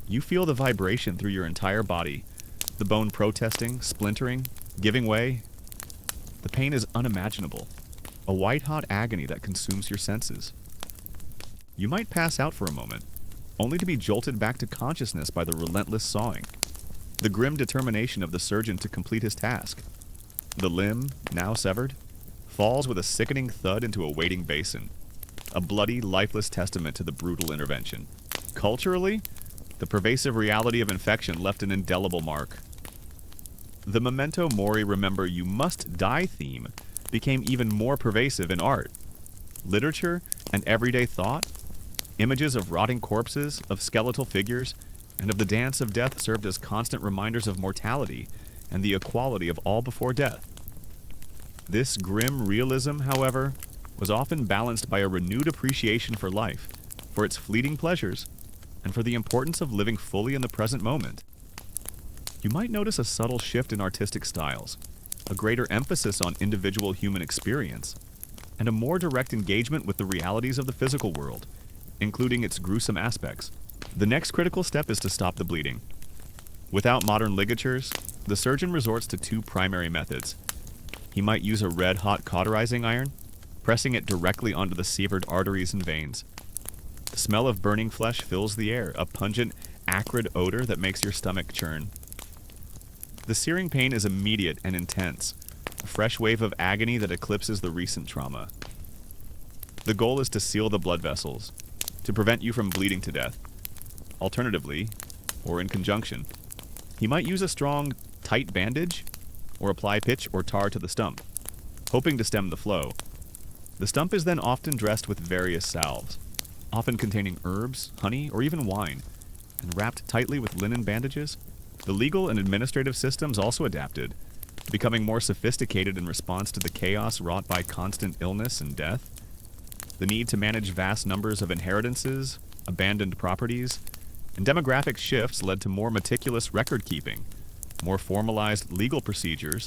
You feel the vibration through your entire body, the bone protesting, splintering, giving way. The pain is unimaginable, a white-hot agony that consumes your senses. You might pass out for a moment, only to be jolted back to consciousness by the relentless sawing, the grim determination of the surgeon to complete his task. The limb, now severed, falls with a sickening thud into a waiting basin, a bloody, lifeless testament to the brutal intervention. Culturally, the pervasive reality of infection left an indelible mark. The memento mori, remember you must die theme became even more pervasive in art, literature, and everyday thought. Images of rotting corpses, of skeletal figures, and of the dance of death served as constant reminders of mortality and the equality of all before death. This grim realism, however, was often balanced by a renewed appreciation for life, for its fleeting pleasures, and for the importance of living fully in the present moment. You might notice a subtle shift in artistic styles, a greater emphasis on individual human experience, and a more direct engagement with the realities of the physical world, including its gruesome aspects. The next critical step is to stop the bleeding. Without modern ligatures, the surgeon resorts to two primary methods. He might use a red-hot cauterizing iron, pressing it directly onto the severed arteries and veins. The smell of burning flesh fills the air, a pungent, acrid odor that makes your stomach churn. The searing pain is immediate and intense, a fresh wave of agony that eclipses the recent trauma. The goal is to seal the blood vessels, to prevent you from bleeding to death. Alternatively, or in conjunction, he might use a strong, tight bandage, or apply pitch or tar to the stump, hoping to stem the flow. The stump is then often dressed with various salves, often containing herbs, honey, or even wine, and wrapped tightly with linen bandages. The legal and administrative systems also adapted, becoming more sophisticated in response to the chaos wrought by constant illness and death. The need to manage vast numbers of inheritances, abandoned properties, and demographic shifts led to more meticulous record-keeping, more formalized legal procedures,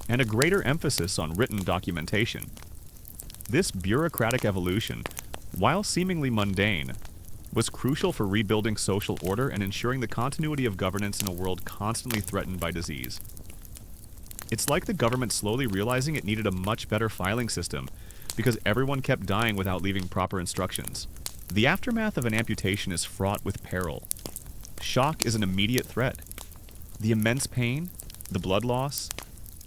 and a greater emphasis on written documentation. This bureaucratic evolution, while seemingly mundane, was crucial for rebuilding social order and ensuring the continuity of governance in a world constantly threatened by disease. It's like the government slowly realizing it needed a much better filing system because everyone kept dying without leaving proper instructions. The aftermath of an amputation is fraught with peril. Shock is an immediate threat. The immense pain, the blood loss,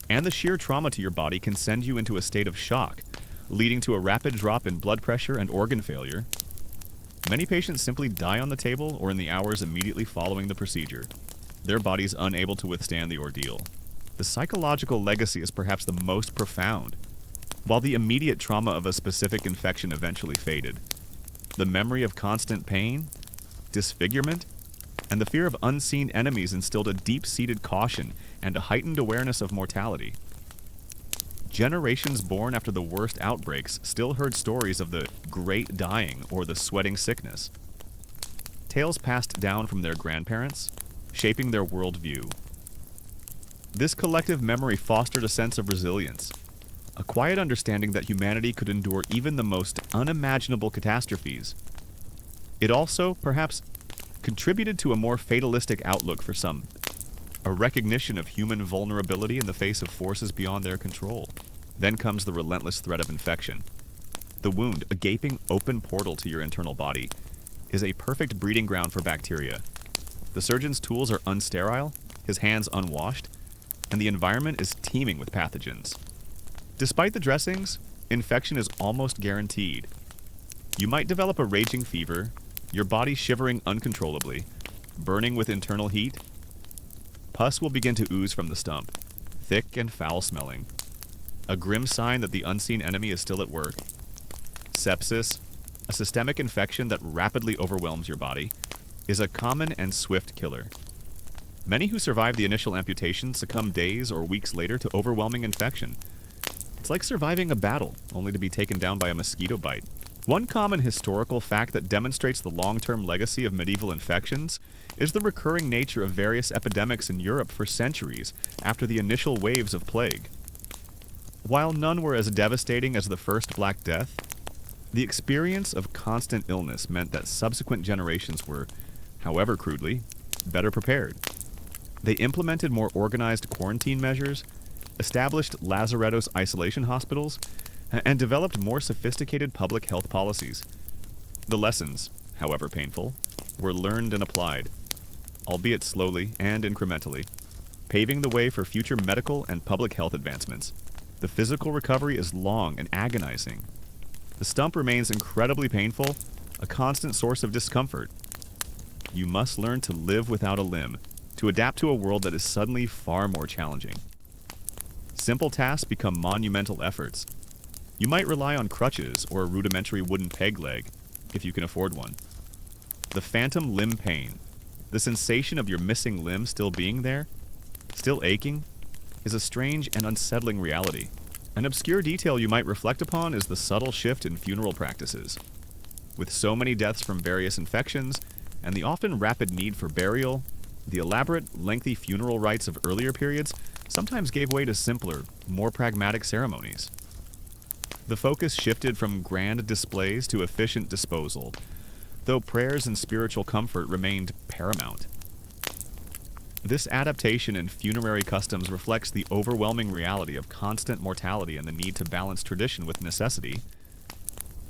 and the sheer trauma to your body can send you into a state of shock, leading to a rapid drop in blood pressure and organ failure. Many patients simply die on the table or in the hours immediately following the procedure, their bodies unable to withstand the ordeal. The psychological legacy is perhaps the most profound. While the immediate trauma of a specific infection eventually faded, the memory of constant pain, disfigurement, and the fear of unseen enemies instilled a deep-seated caution and a heightened awareness of mortality. Generations born after the worst outbreaks still heard stories of the great dying or the sweating sickness. Tales passed down from their grandparents, shaping their worldview. This collective memory fostered a sense of resilience, a quiet understanding that humanity could endure even the most unimaginable catastrophes. It also, perhaps, contributed to a more fatalistic outlook for some, a recognition of human vulnerability in the face of forces beyond their control. Then comes the relentless threat of infection. The wound, a gaping, open portal to your internal body, is a perfect breeding ground for bacteria. The surgeon's tools are unsterile, his hands unwashed, and the environment is teeming with pathogens. Despite the dressings, infection is almost guaranteed. You might develop a raging fever, your body shivering uncontrollably, burning with internal heat. Pus will begin to ooze from the stump, thick and foul-smelling, a grim sign that the unseen enemy is still at work. Sepsis, a systemic infection that rapidly overwhelms your body, is a common and swift killer. Many who survive the initial amputation succumb days or weeks later to overwhelming infection. It's like surviving a battle, only to be taken down by a mosquito bite. One common historical fact that demonstrates the long-term legacy of medieval infections is the recurring nature of various epidemics in Europe for centuries after the initial waves of plague. While none were as devastating as the first Black Death, the experience of constant illness meant that subsequent generations were, however crudely, better prepared. They implemented more organized quarantine measures, established lazarettos isolation hospitals, and developed more sophisticated public health policies. The lessons, however painful, were learned and applied, albeit slowly and incrementally, paving the way for future medical and public health advancements. The physical recovery is long and agonizing. The stump remains incredibly painful, a constant source of discomfort. You must learn to live without a limb, to adapt to a world that is suddenly far more challenging. Simple tasks become monumental efforts. You might rely on crutches or a rudimentary wooden peg leg, if you can afford one. The phantom limb pain, the sensation of your missing limb still being there, still aching, is a strange and unsettling reality. An obscure detail you might reflect upon is the subtle shift in funeral practices. With so many deaths from various infections, and the often rapid need for burial, the elaborate, lengthy funeral rites of earlier periods sometimes gave way to simpler, more pragmatic ceremonies. The focus shifted from grand displays to efficient disposal, though prayers and spiritual comfort remained paramount. This adaptation in funerary customs reflects the overwhelming reality of constant mortality and the need to balance tradition with necessity.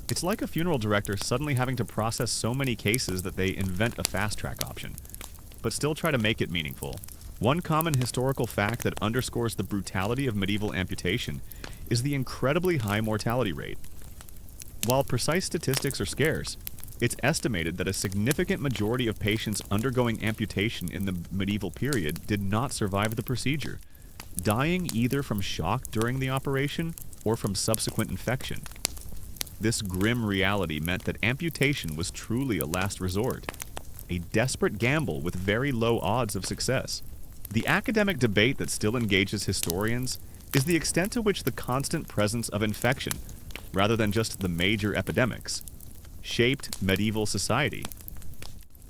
It's like a funeral director suddenly having to process so many cases that they invent a fast-track option, but still try to make it meaningful. One common historical fact that underscores the brutality of medieval amputation is the incredibly high mortality rate. While precise statistics are scarce, it's estimated that a significant majority of patients undergoing amputation in the medieval period did not survive the procedure, dying either from shock during the operation or from subsequent infection. This grim reality meant that amputation was truly a last resort, a desperate gamble with very low odds of success. The academic debate that still engages historians is the extent to which the constant presence of infection, rather than just the major epidemics, shaped medieval society.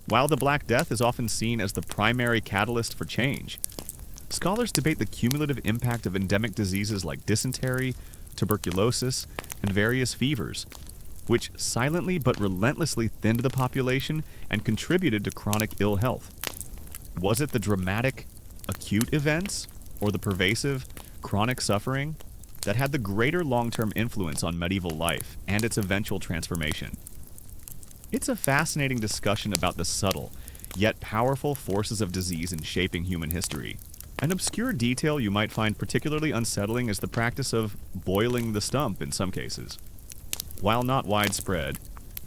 While the Black Death is often seen as the primary catalyst for change, scholars debate the cumulative impact of endemic diseases like dysentery, tuberculosis, and various fevers, which silently but relentlessly thinned the population and contributed to chronic ill health. Was it the dramatic, acute events, or the pervasive, chronic suffering that had the greater long-term influence on medieval life and its eventual transformation? It's a fascinating discussion about the subtle, yet powerful forces of disease in shaping human history. An obscure detail you might find particularly unsettling is the practice of boiling the stump in some cases. While not widespread,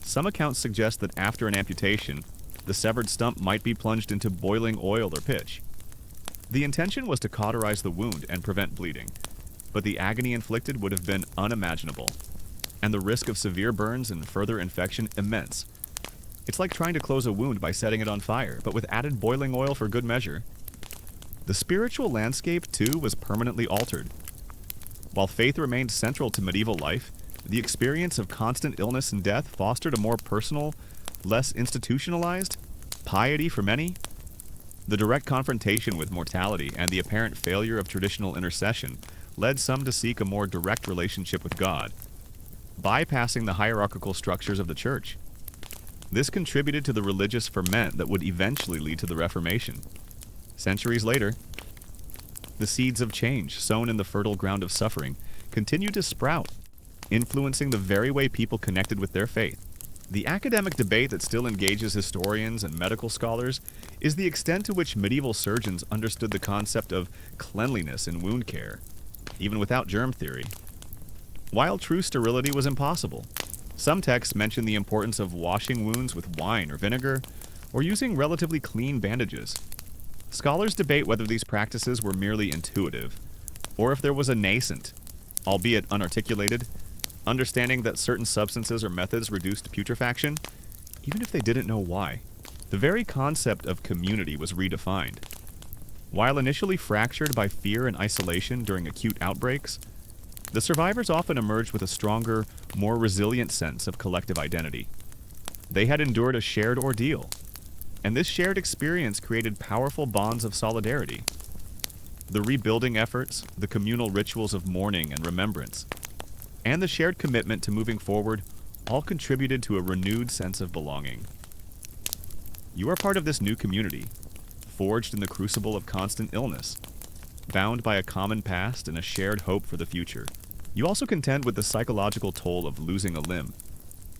some accounts suggest that after an amputation, the severed stump might be plunged into boiling oil or pitch. The intention was to cauterize the wound and prevent bleeding, but the agony inflicted would have been unimaginable, and the risk of severe burns and further infection immense. It's like trying to close a wound by setting it on fire, but with added boiling oil for good measure. The spiritual landscape, too, was permanently altered. While faith remained central to medieval life, the experience of constant illness and death fostered a more personal, less institutionalized piety for many. The direct confrontation with mortality and the apparent failure of traditional intercession led some to seek a more direct relationship with God, bypassing the hierarchical structures of the Church. This contributed to the religious ferment that would eventually lead to the Reformation. Centuries later, the seeds of change sown in the fertile ground of suffering continued to sprout, influencing the very way people connected with their faith. The academic debate that still engages historians and medical scholars is the extent to which medieval surgeons understood the concept of cleanliness in wound care, even without germ theory. While true sterility was impossible, some texts mention the importance of washing wounds with wine or vinegar, or using relatively clean bandages. Scholars debate whether these practices were merely intuitive, or if there was a nascent, albeit unarticulated, understanding that certain substances or methods reduced putrefaction, even if they didn't know why. The very concept of community was redefined. While initially fractured by fear and isolation during acute outbreaks, the survivors often emerged with a stronger, more resilient sense of collective identity. They had endured a shared ordeal, and this shared experience created powerful bonds of solidarity. The rebuilding efforts, the communal rituals of mourning and remembrance, and the shared commitment to moving forward all contributed to a renewed sense of belonging. You are part of this new community, forged in the crucible of constant illness, bound by a common past and a shared hope for the future. You also contend with the psychological toll of losing a limb.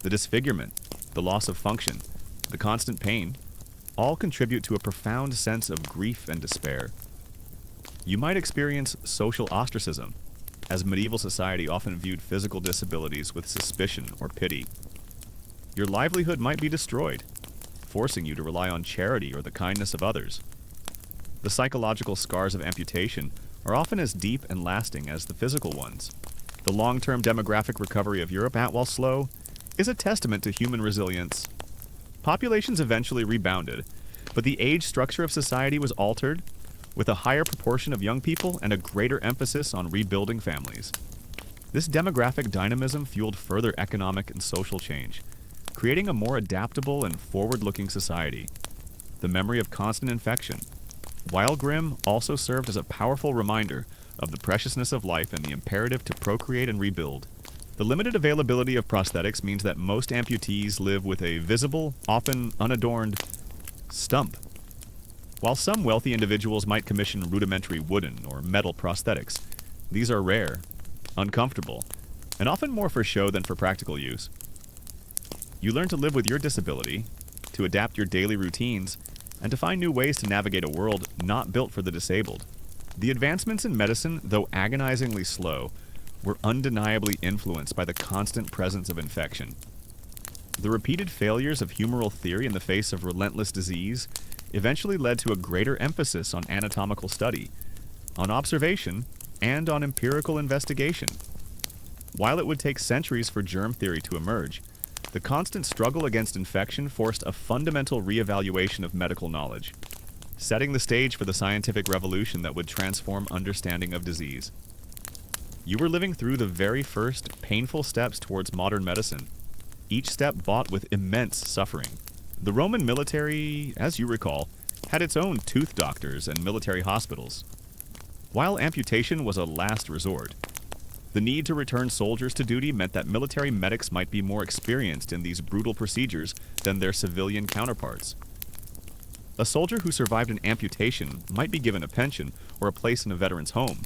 The disfigurement, the loss of function, the constant pain, all contribute to a profound sense of grief and despair. You might experience social ostracism, as medieval society often viewed physical disabilities with suspicion or pity. Your livelihood might be destroyed, forcing you to rely on charity or the kindness of others. The psychological scars of amputation are often as deep and lasting as the physical ones. The long-term demographic recovery of Europe, while slow, is a testament to human resilience. Populations eventually rebounded, but the age structure of society was altered, with a higher proportion of young people and a greater emphasis on rebuilding families. This demographic dynamism fueled further economic and social change, creating a more adaptable and forward-looking society. The memory of constant infection, while grim, also served as a powerful reminder of the preciousness of life and the imperative to procreate and rebuild. The limited availability of prosthetics means that most amputees live with a visible, often unadorned, stump. While some wealthy individuals might commission rudimentary wooden or metal prosthetics, these are rare, uncomfortable, and often more for show than for practical use. You learn to live with your disability, to adapt your daily routines, and to find new ways to navigate a world not built for the disabled. The advancements in medicine, though agonizingly slow, were undeniably influenced by the constant presence of infection. The repeated failures of humoral theory in the face of relentless disease eventually led to a greater emphasis on anatomical study, on observation, and on empirical investigation. While it would take centuries for germ theory to emerge, the constant struggle against infection forced a fundamental reevaluation of medical knowledge, setting the stage for the scientific revolution that would transform understanding of disease. You were living through the very first painful steps towards modern medicine, each step bought with immense suffering. The Roman military, as you recall, had its own tooth doctors and military hospitals. While amputation was a last resort, the need to return soldiers to duty meant that military medics might be more experienced in these brutal procedures than their civilian counterparts. A soldier who survived an amputation might be given a pension or a place in a veteran's home,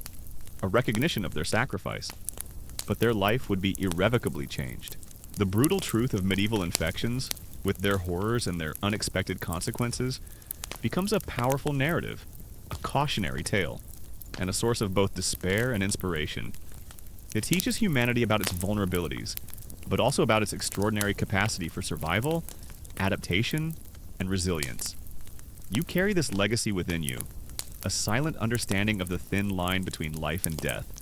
a recognition of their sacrifice, but their life would be irrevocably changed. The brutal truth of medieval infections, with their horrors and their unexpected consequences, becomes a powerful narrative, a cautionary tale, and a source of both despair and inspiration. It teaches humanity about its vulnerabilities, but also about its extraordinary capacity for survival, adaptation, and resilience. You carry this legacy within you, a silent understanding of the thin line between life and death,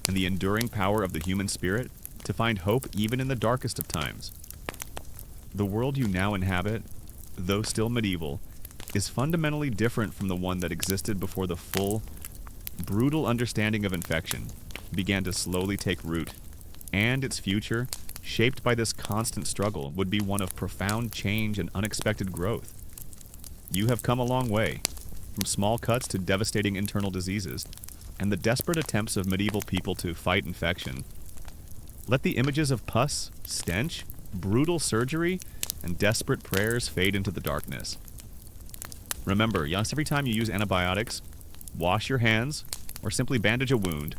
and the enduring power of the human spirit to find hope even in the darkest of times. The world you now inhabit, though still medieval, is fundamentally different from the one that existed before the full, brutal understanding of infection began to slowly take root, and its future, shaped by this constant struggle, would be one of profound change and unexpected growth. You have come a long way, from small cuts to devastating internal diseases, and the desperate attempts of medieval people to fight infection. Let the images of pus, stench, brutal surgery, and desperate prayers fade into the darkness. Remember, yes, every time you use antibiotics, wash your hands, or simply bandage a wound,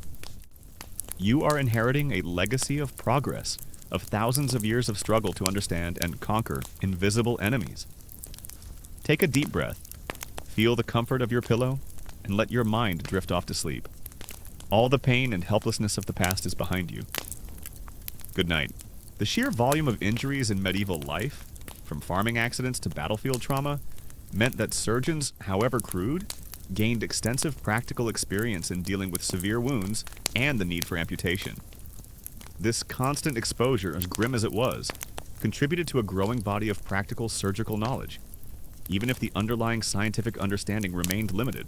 you are inheriting a legacy of progress, of thousands of years of struggle to understand and conquer invisible enemies. Take a deep breath, feel the comfort of your pillow, and let your mind drift off to sleep. All the pain and helplessness of the past is behind you. Good night. The sheer volume of injuries in medieval life, from farming accidents to battlefield trauma, meant that surgeons, however crude, gained extensive practical experience in dealing with severe wounds and the need for amputation. This constant exposure, as grim as it was, contributed to a growing body of practical surgical knowledge, even if the underlying scientific understanding remained limited.